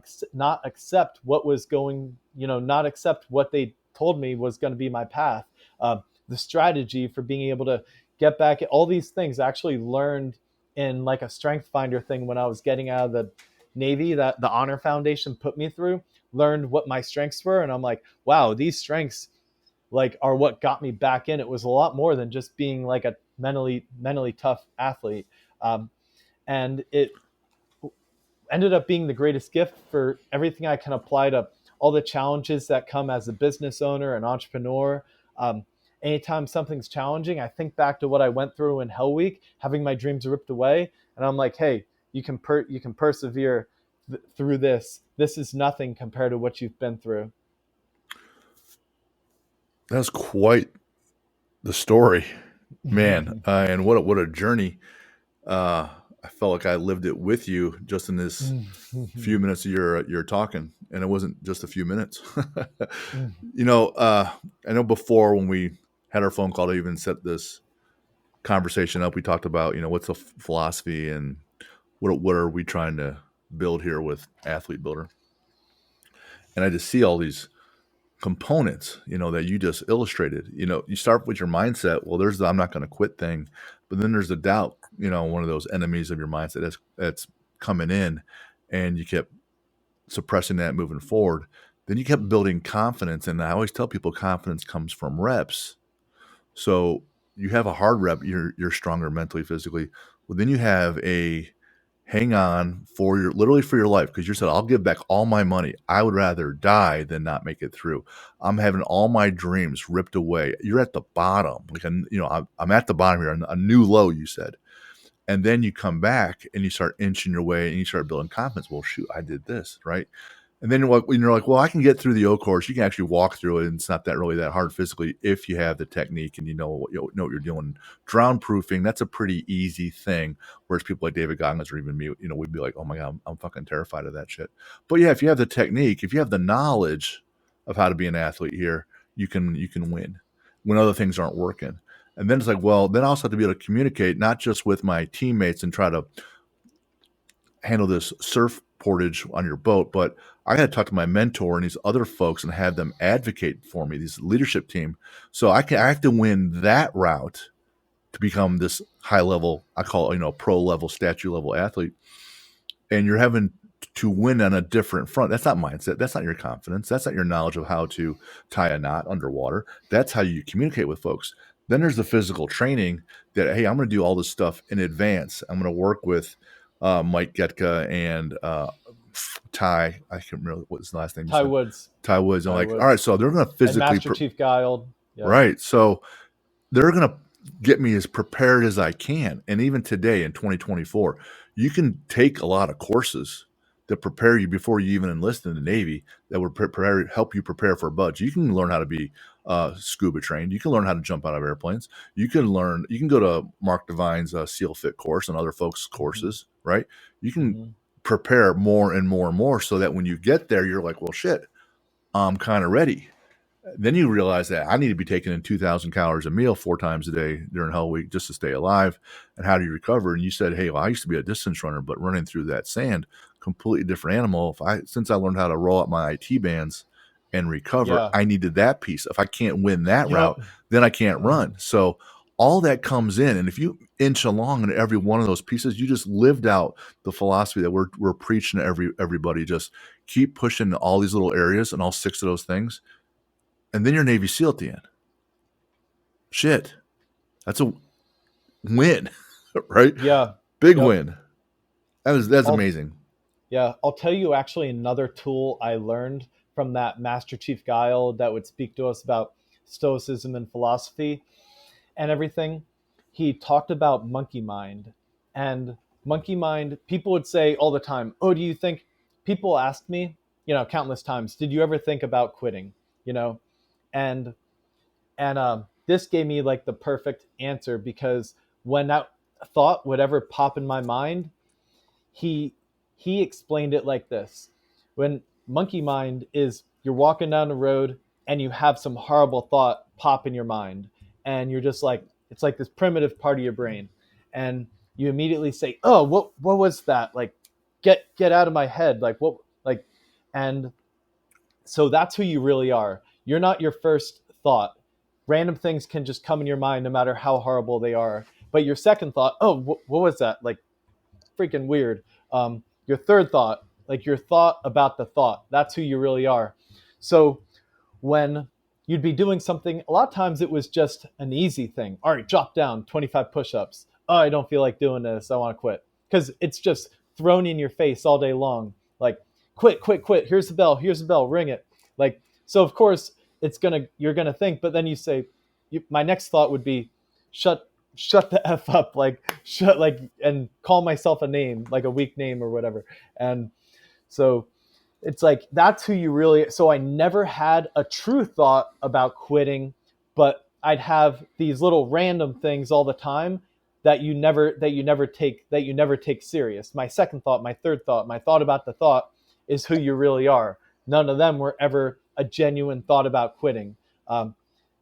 accept what was going, not accept what they told me was going to be my path. The strategy for being able to get back, all these things I actually learned in like a strength finder thing when I was getting out of the Navy, that the Honor Foundation put me through. Learned what my strengths were, and I'm like, wow, these strengths like are what got me back in. It was a lot more than just being like a mentally tough athlete. And it ended up being the greatest gift for everything I can apply to all the challenges that come as a business owner and entrepreneur. Anytime something's challenging, I think back to what I went through in Hell Week, having my dreams ripped away, and I'm like, hey, you can persevere through this. This is nothing compared to what you've been through. That's quite the story, man. And what a journey. I felt like I lived it with you just in this few minutes of your talking, and it wasn't just a few minutes. I know before when we had our phone call to even set this conversation up, we talked about what's the philosophy and what are we trying to build here with Athlete Builder, and I just see all these components that you just illustrated. You start with your mindset. Well, there's the I'm not going to quit thing, but then there's the doubt, one of those enemies of your mindset that's coming in, and you kept suppressing that moving forward. Then you kept building confidence, and I always tell people confidence comes from reps. So you have a hard rep, you're stronger mentally, physically. Well, then you have a hang on for literally for your life, because you said, I'll give back all my money. I would rather die than not make it through. I'm having all my dreams ripped away. You're at the bottom. Like, I'm at the bottom here, a new low, you said. And then you come back and you start inching your way and you start building confidence. Well, shoot, I did this, right? And then when you're like, well, I can get through the O course. You can actually walk through it, and it's not that hard physically if you have the technique and you know what you're doing. Drown proofing, that's a pretty easy thing. Whereas people like David Goggins or even me, we'd be like, oh my God, I'm fucking terrified of that shit. But yeah, if you have the technique, if you have the knowledge of how to be an athlete here, you can win when other things aren't working. And then it's like, well, then I also have to be able to communicate not just with my teammates and try to handle this surf portage on your boat, but I got to talk to my mentor and these other folks and have them advocate for me, this leadership team. So I have to win that route to become this high level, I call it, pro level, statue level athlete. And you're having to win on a different front. That's not mindset. That's not your confidence. That's not your knowledge of how to tie a knot underwater. That's how you communicate with folks. Then there's the physical training that, hey, I'm going to do all this stuff in advance. I'm going to work with Mike Getka and Ty. I can't remember what his last name is. Ty Woods. Ty Woods. I'm like, all right, so they're going to physically. And Master Chief Guiled. Yep. Right. So they're going to get me as prepared as I can. And even today in 2024, you can take a lot of courses that prepare you before you even enlist in the Navy that would help you prepare for a budge. You can learn how to be scuba trained. You can learn how to jump out of airplanes. You can go to Mark Devine's SEAL Fit course and other folks' courses, right? You can prepare more and more and more so that when you get there, you're like, well, shit, I'm kind of ready. Then you realize that I need to be taking in 2,000 calories a meal 4 times a day during Hell Week just to stay alive. And how do you recover? And you said, hey, well, I used to be a distance runner, but running through that sand, completely different animal. Since I learned how to roll up my IT bands and recover, I needed that piece. If I can't win that route, then I can't run. So all that comes in. And if you inch along in every one of those pieces, you just lived out the philosophy that we're preaching to everybody. Just keep pushing all these little areas and all 6 of those things. And then you're Navy SEAL at the end. Shit. That's a win, right? Yeah. Big win. That's amazing. Yeah. I'll tell you actually another tool I learned from that Master Chief Guile that would speak to us about stoicism and philosophy. and everything, he talked about monkey mind. And monkey mind, people would say all the time, oh, do you think, people asked me, countless times, did you ever think about quitting? You know, and this gave me like the perfect answer, because when that thought would ever pop in my mind, he he explained it like this. When monkey mind is, you're walking down the road and you have some horrible thought pop in your mind, and you're just like, it's like this primitive part of your brain, and you immediately say, oh, what was that, like, get out of my head, like what, like. And so that's who you really are. You're not your first thought. Random things can just come in your mind no matter how horrible they are, but your second thought, oh, what was that, like, freaking weird. Your third thought, like your thought about the thought, that's who you really are. So when you'd be doing something, a lot of times it was just an easy thing. All right, drop down 25 push-ups. Oh, I don't feel like doing this, I want to quit. Because it's just thrown in your face all day long. Like, quit, quit, quit. Here's the bell, ring it. Like, so of course you're gonna think, but then you say, my next thought would be, shut the f up, like, shut, like, and call myself a name, like a weak name or whatever. And so it's like, that's who you really. So I never had a true thought about quitting, but I'd have these little random things all the time that you never take serious. My second thought, my third thought, my thought about the thought is who you really are. None of them were ever a genuine thought about quitting.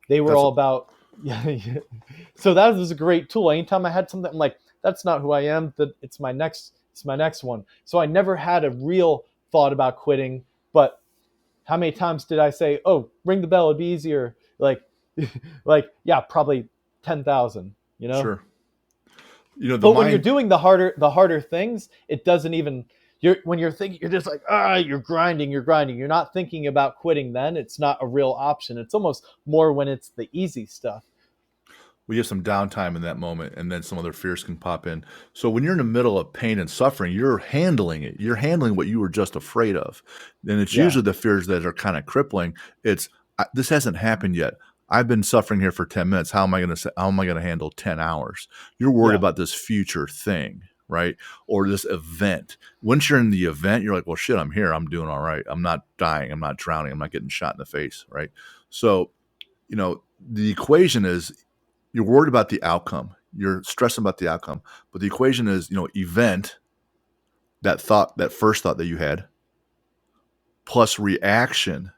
They were That's all about, yeah. So that was a great tool. Anytime I had something, I'm like, that's not who I am. That it's my next one. So I never had a real thought about quitting. But how many times did I say, oh, ring the bell, it'd be easier? Like, like, yeah, probably 10,000, you know? sure. The But when you're mind. doing the harder things, it doesn't even, when you're thinking, you're just like, you're grinding. You're not thinking about quitting then. It's not a real option. It's almost more when it's the easy stuff. We have some downtime in that moment, and then some other fears can pop in. So when you're in the middle of pain and suffering, you're handling it. You're handling what you were just afraid of. And it's Yeah. usually the fears that are kind of crippling. It's, this hasn't happened yet. I've been suffering here for 10 minutes. How am I going to handle 10 hours? You're worried Yeah. about this future thing, right? Or this event. Once you're in the event, you're like, well, shit, I'm here. I'm doing all right. I'm not dying. I'm not drowning. I'm not getting shot in the face, right? So, the equation is, you're worried about the outcome. You're stressing about the outcome. But the equation is, event, that first thought that you had, plus reaction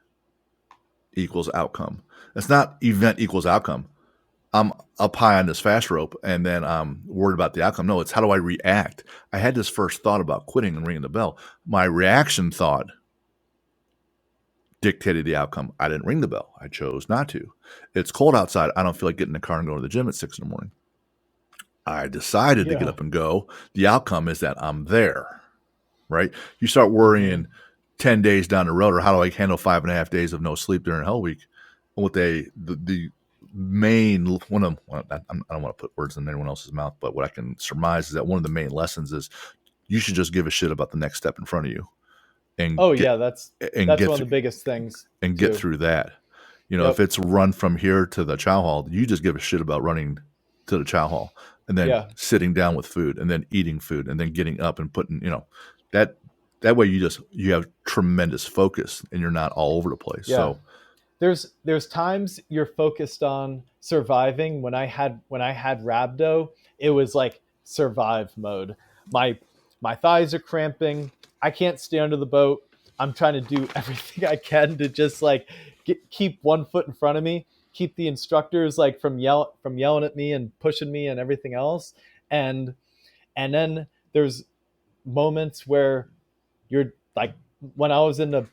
equals outcome. It's not event equals outcome. I'm up high on this fast rope and then I'm worried about the outcome. No, it's how do I react? I had this first thought about quitting and ringing the bell. My reaction thought dictated the outcome. I didn't ring the bell. I chose not to. It's cold outside. I don't feel like getting in the car and going to the gym at 6 in the morning. I decided to get Yeah. up and go. The outcome is that I'm there, right? You start Hmm. worrying 10 days down the road, or how do I handle 5.5 days of no sleep during Hell Week? And what the main one of, I don't want to put words in anyone else's mouth, but what I can surmise is that one of the main lessons is you should just give a shit about the next step in front of you and Oh get yeah, that's and that's get one of the through biggest things and get too. through that. If Yep. it's run from here to the chow hall, you just give a shit about running to the chow hall and then Yeah. sitting down with food and then eating food and then getting up and putting, that that way you have tremendous focus and you're not all over the place. Yeah. So There's times you're focused on surviving. When I had rhabdo, it was like survive mode. My thighs are cramping. I can't stay under the boat. I'm trying to do everything I can to just like keep one foot in front of me, keep the instructors like from yelling at me and pushing me and everything else. And then there's moments where you're like, when I was in the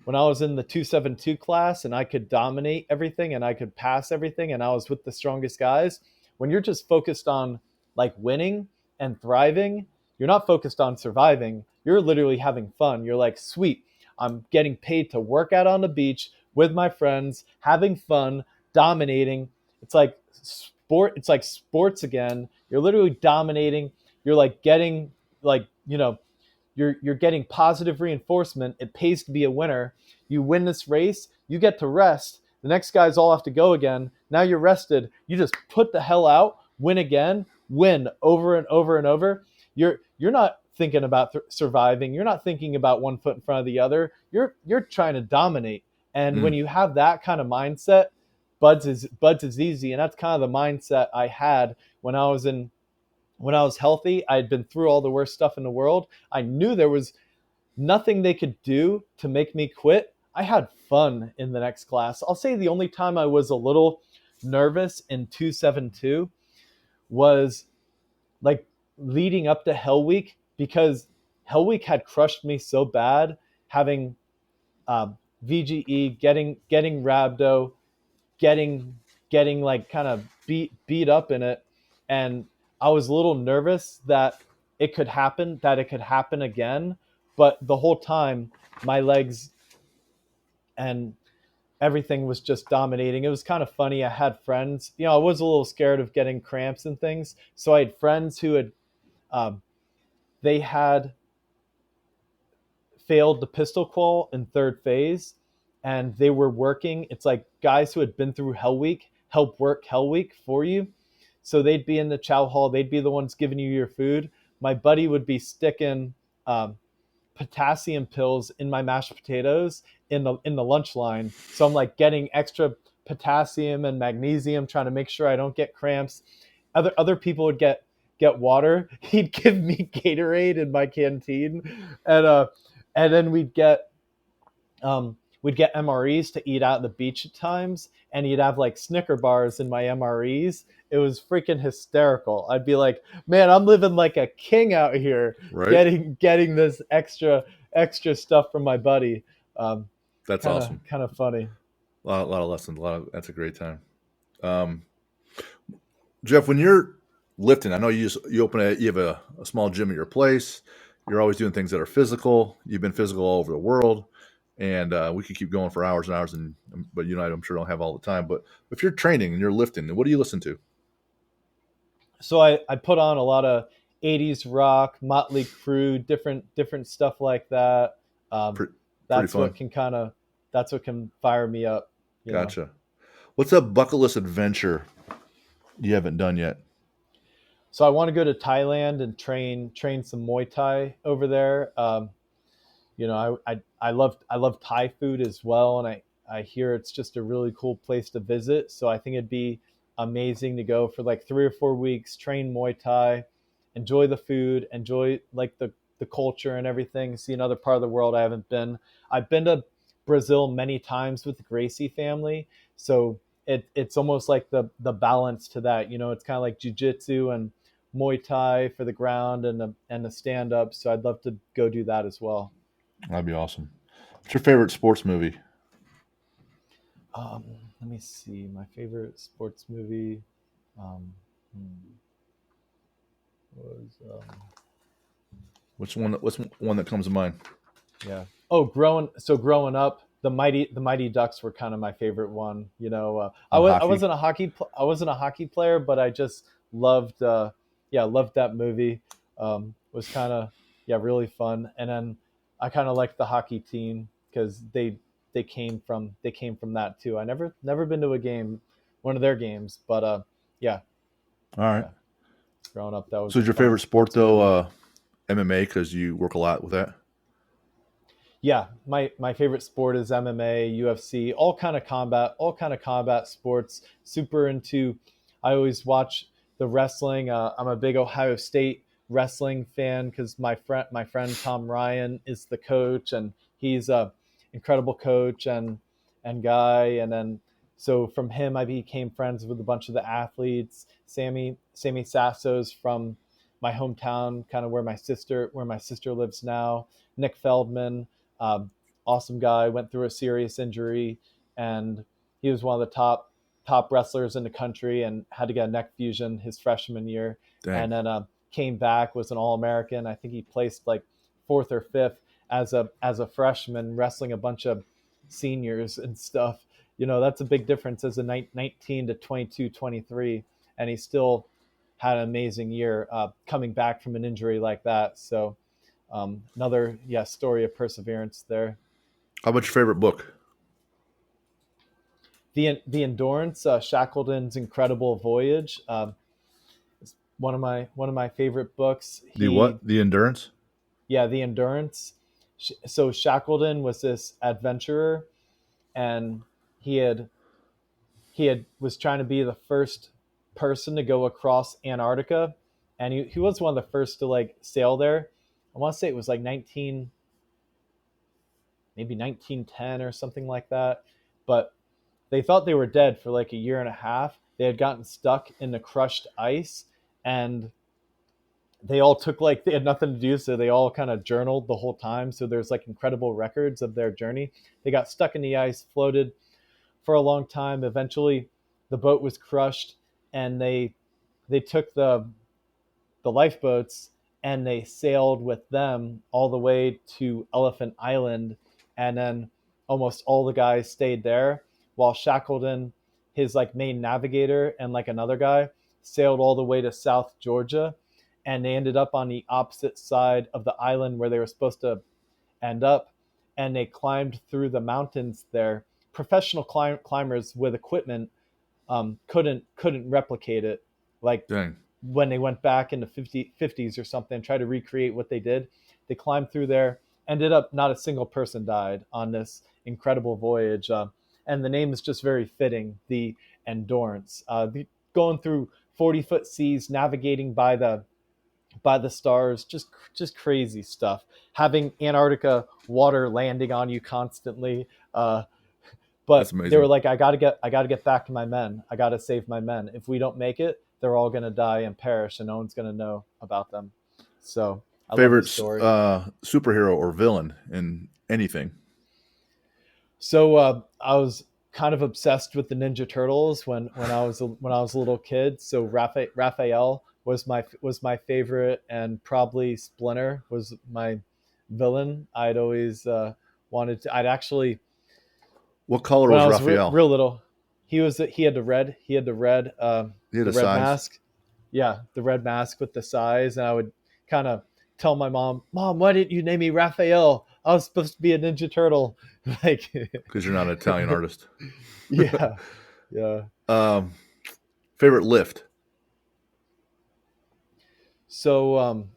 when I was in the 272 class and I could dominate everything and I could pass everything and I was with the strongest guys, when you're just focused on like winning and thriving, you're not focused on surviving. You're literally having fun. You're like, sweet, I'm getting paid to work out on the beach with my friends, having fun, dominating. It's like sports again. You're literally dominating. You're like getting, like, you're getting positive reinforcement. It pays to be a winner. You win this race, you get to rest, The next guys all have to go again. Now you're rested. You just put the hell out, win again, win over and over and over. You're not thinking about surviving. You're not thinking about one foot in front of the other. You're trying to dominate. And when Mm, you have that kind of mindset, buds is easy. And that's kind of the mindset I had when I was healthy. I had been through all the worst stuff in the world. I knew there was nothing they could do to make me quit. I had fun in the next class. I'll say the only time I was a little nervous in 272 was like leading up to Hell Week, because Hell Week had crushed me so bad, having VGE, getting rhabdo, getting like kind of beat up in it, and I was a little nervous that it could happen again. But the whole time, my legs and everything was just dominating. It was kind of funny. I had friends, I was a little scared of getting cramps and things, so I had friends who had um, they had failed the pistol qual in third phase, and they were working. It's like guys who had been through Hell Week help work Hell Week for you. So they'd be in the chow hall. They'd be the ones giving you your food. My buddy would be sticking um, potassium pills in my mashed potatoes in the lunch line. So I'm like getting extra potassium and magnesium, trying to make sure I don't get cramps. Other people would get water. He'd give me Gatorade in my canteen, and then we'd get MREs to eat out at the beach at times, and he'd have like Snicker bars in my MREs. It was freaking hysterical. I'd be like, man, I'm living like a king out here, right? getting this extra stuff from my buddy. Um, That's awesome. kind of funny. A lot of lessons. That's a great time. Um, Jeff, when you're lifting, I know you you have a small gym at your place. You're always doing things that are physical. You've been physical all over the world, and we could keep going for hours and hours. And but I'm sure don't have all the time. But if you're training and you're lifting, what do you listen to? So I put on a lot of 80s rock, Motley Crue, different stuff like that. Um, Pretty, pretty that's fun. what can kind of that's what can fire me up, you know. Gotcha. What's a bucket list adventure you haven't done yet? So I want to go to Thailand and train some Muay Thai over there. I love Thai food as well, and I hear it's just a really cool place to visit. So I think it'd be amazing to go for like 3 or 4 weeks, train Muay Thai, enjoy the food, enjoy like the culture and everything. See another part of the world I haven't been. I've been to Brazil many times with the Gracie family, so it's almost like the balance to that. It's kind of like jujitsu and Muay Thai for the ground and the stand up. So I'd love to go do that as well. That'd be awesome. What's your favorite sports movie? Um, Let me see. My favorite sports movie um, was What's one that comes to mind? yeah. Oh, growing up, the Mighty Ducks were kind of my favorite one. I Hockey. wasn't I wasn't a hockey player, but I just loved loved that movie. Was kind of really fun, and then I kind of liked the hockey team because they came from that too. I never been to a game, one of their games, but yeah, All right. yeah. Growing up, that was So a is your fun favorite sport though movie. MMA because you work a lot with that? Yeah, my favorite sport is MMA, UFC, all kind of combat sports. Super into. I always watch the wrestling. I'm a big Ohio State wrestling fan because my friend Tom Ryan is the coach, and he's a incredible coach and guy. And then so from him, I became friends with a bunch of the athletes. Sammy Sasso's from my hometown, kind of where my sister lives now. Nick Feldman, um, awesome guy, went through a serious injury, and he was one of the top wrestlers in the country, and had to get a neck fusion his freshman year, Dang. and then came back, was an All American. I think he placed like fourth or fifth as a freshman, wrestling a bunch of seniors and stuff. That's a big difference as a 19 to 22, 23, and he still had an amazing year coming back from an injury like that. So another story of perseverance there. How about your favorite book? The Endurance, Shackleton's Incredible Voyage. It's one of my favorite books. The what? The endurance? The Endurance. So Shackleton was this adventurer, and he had was trying to be the first person to go across Antarctica, and he was one of the first to like sail there. I want to say it was like 1910 or something like that. But they thought they were dead for like a year and a half. They had gotten stuck in the crushed ice, and they all took like they had nothing to do, so they all kind of journaled the whole time. So there's like incredible records of their journey. They got stuck in the ice, floated for a long time. Eventually, the boat was crushed, and they took the lifeboats and they sailed with them all the way to Elephant Island, and then almost all the guys stayed there while Shackleton, his like main navigator, and like another guy sailed all the way to South Georgia, and they ended up on the opposite side of the island where they were supposed to end up, and they climbed through the mountains there. Professional climbers with equipment couldn't replicate it. Like Dang. when they went back in the 50s or something, try to recreate what they did. They climbed through there, ended up not a single person died on this incredible voyage. And the name is just very fitting, the Endurance. Going through 40-foot seas, navigating by the stars, just crazy stuff. Having Antarctica water landing on you constantly. That's But they were amazing. like, I gotta get back to my men. I gotta save my men. If we don't make it, they're all gonna die and perish, and no one's gonna know about them. So I love the Favorite story. superhero or villain in anything? So I was kind of obsessed with the Ninja Turtles when I was a little kid. So Raphael was my favorite, and probably Splinter was my villain. I'd always wanted to. I'd actually What color when was I was Raphael? real little, He had a the red size. mask. Yeah, the red mask with the size, and I would kind of tell my mom, why didn't you name me Raphael? I was supposed to be a Ninja Turtle. Like, Because you're not an Italian artist. yeah, yeah. um, favorite lift? So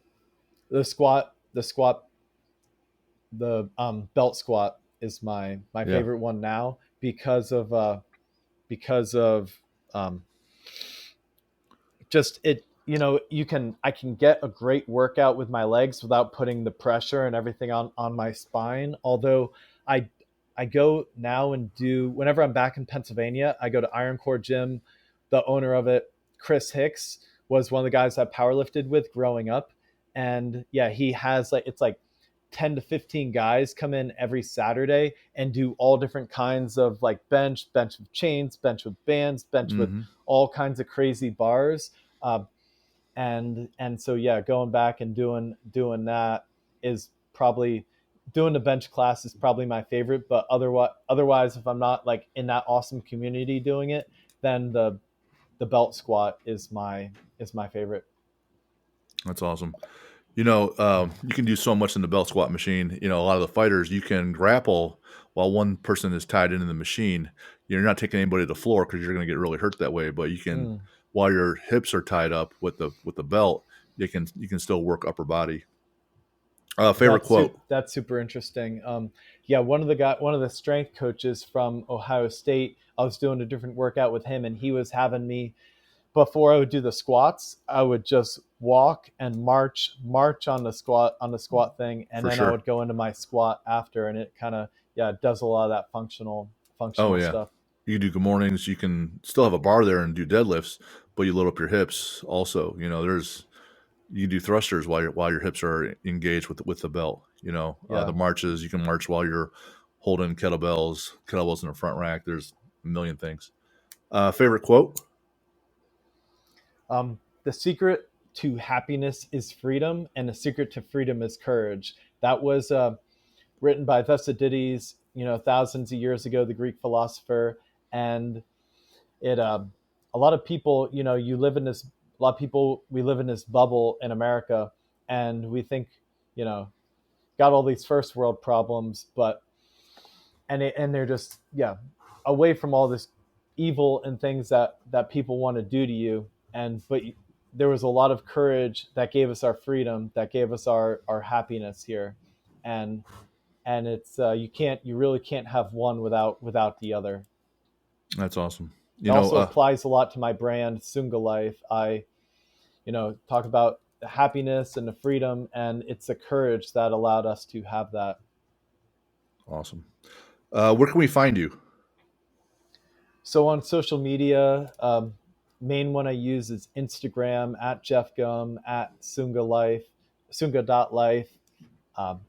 the squat, the belt squat is my Yeah. favorite one now because of um, just it. You know, I can get a great workout with my legs without putting the pressure and everything on my spine. Although I I go now and do whenever I'm back in Pennsylvania, I go to Iron Core Gym. The owner of it, Chris Hicks, was one of the guys I powerlifted with growing up, and yeah, he has like it's like 10 to 15 guys come in every Saturday and do all different kinds of like bench with chains, bench with bands, bench with Hmm. all kinds of crazy bars. Uh, and so yeah, going back and doing that is probably doing the bench class is probably my favorite. But otherwise, if I'm not like in that awesome community doing it, then the belt squat is my favorite. That's awesome. You can do so much in the belt squat machine. A lot of the fighters, you can grapple while one person is tied into the machine. You're not taking anybody to the floor because you're going to get really hurt that way. But you can, Mm. while your hips are tied up with the belt, you can still work upper body. Favorite quote? That's super interesting. Yeah, one of the strength coaches from Ohio State. I was doing a different workout with him, and he was having me before I would do the squats. I would just walk and march on the squat thing, and For then I sure. would go into my squat after, and it kind of yeah it does a lot of that Oh functional yeah. stuff. You can do good mornings. You can still have a bar there and do deadlifts, but you load up your hips also. You can do thrusters while your hips are engaged with the belt. The Yeah. marches, you can march while you're holding kettlebells in the front rack. There's a million things. Favorite quote? The secret to happiness is freedom, and the secret to freedom is courage. That was written by Thucydides, thousands of years ago, the Greek philosopher. And it, a lot of people, a lot of people, we live in this bubble in America, and we think, you know, got all these first world problems, but and they're just away from all this evil and things that people want to do to you, and but there was a lot of courage that gave us our freedom, that gave us our happiness here. And it's you really can't have one without the other. That's awesome. It also applies a lot to my brand, Sunga Life. I, talk about the happiness and the freedom, and it's the courage that allowed us to have that. Awesome. Where can we find you? So on social media, main one I use is Instagram at Jeff Gum at Sunga Life, Sunga.life. Um,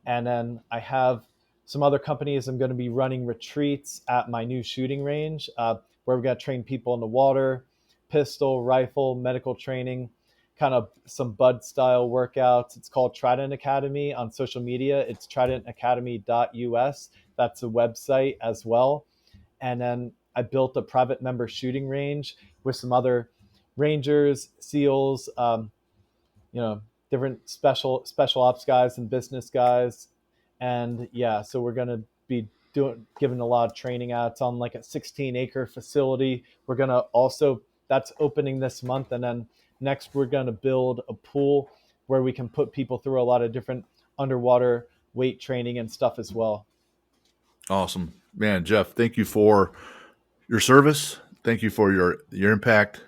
and then I have some other companies. I'm going to be running retreats at my new shooting range, where we're going to train people in the water, pistol, rifle, medical training, kind of some bud style workouts. It's called Trident Academy on social media. It's tridentacademy.us. That's a website as well. And then I built a private member shooting range with some other rangers, SEALs, you know, different special ops guys and business guys. And yeah, so we're gonna be giving a lot of training out. It's on like a 16-acre facility. We're gonna also That's opening this month, and then next we're gonna build a pool where we can put people through a lot of different underwater weight training and stuff as well. Awesome, man, Jeff. Thank you for your service. Thank you for your impact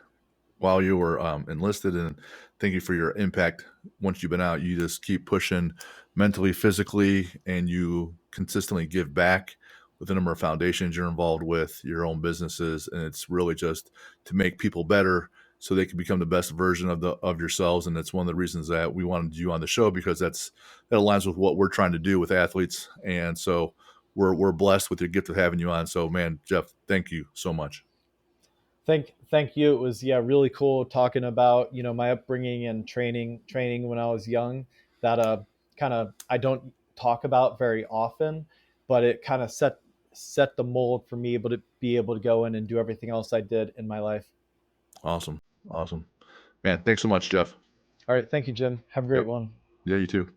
while you were enlisted, and thank you for your impact once you've been out. You just keep pushing mentally, physically, and you consistently give back with the number of foundations you're involved with, your own businesses, and it's really just to make people better so they can become the best version of yourselves. And that's one of the reasons that we wanted you on the show, because that aligns with what we're trying to do with athletes. And so we're blessed with the gift of having you on. So, man, Jeff, thank you so much. Thank you. It was, yeah, really cool talking about, my upbringing and training when I was young. That kind of I don't talk about very often, but it kind of set the mold for me able to be able to go in and do everything else I did in my life. Awesome. Awesome. Man, thanks so much, Jeff. All right, thank you, Jim. Have a great Yep. one. Yeah, you too.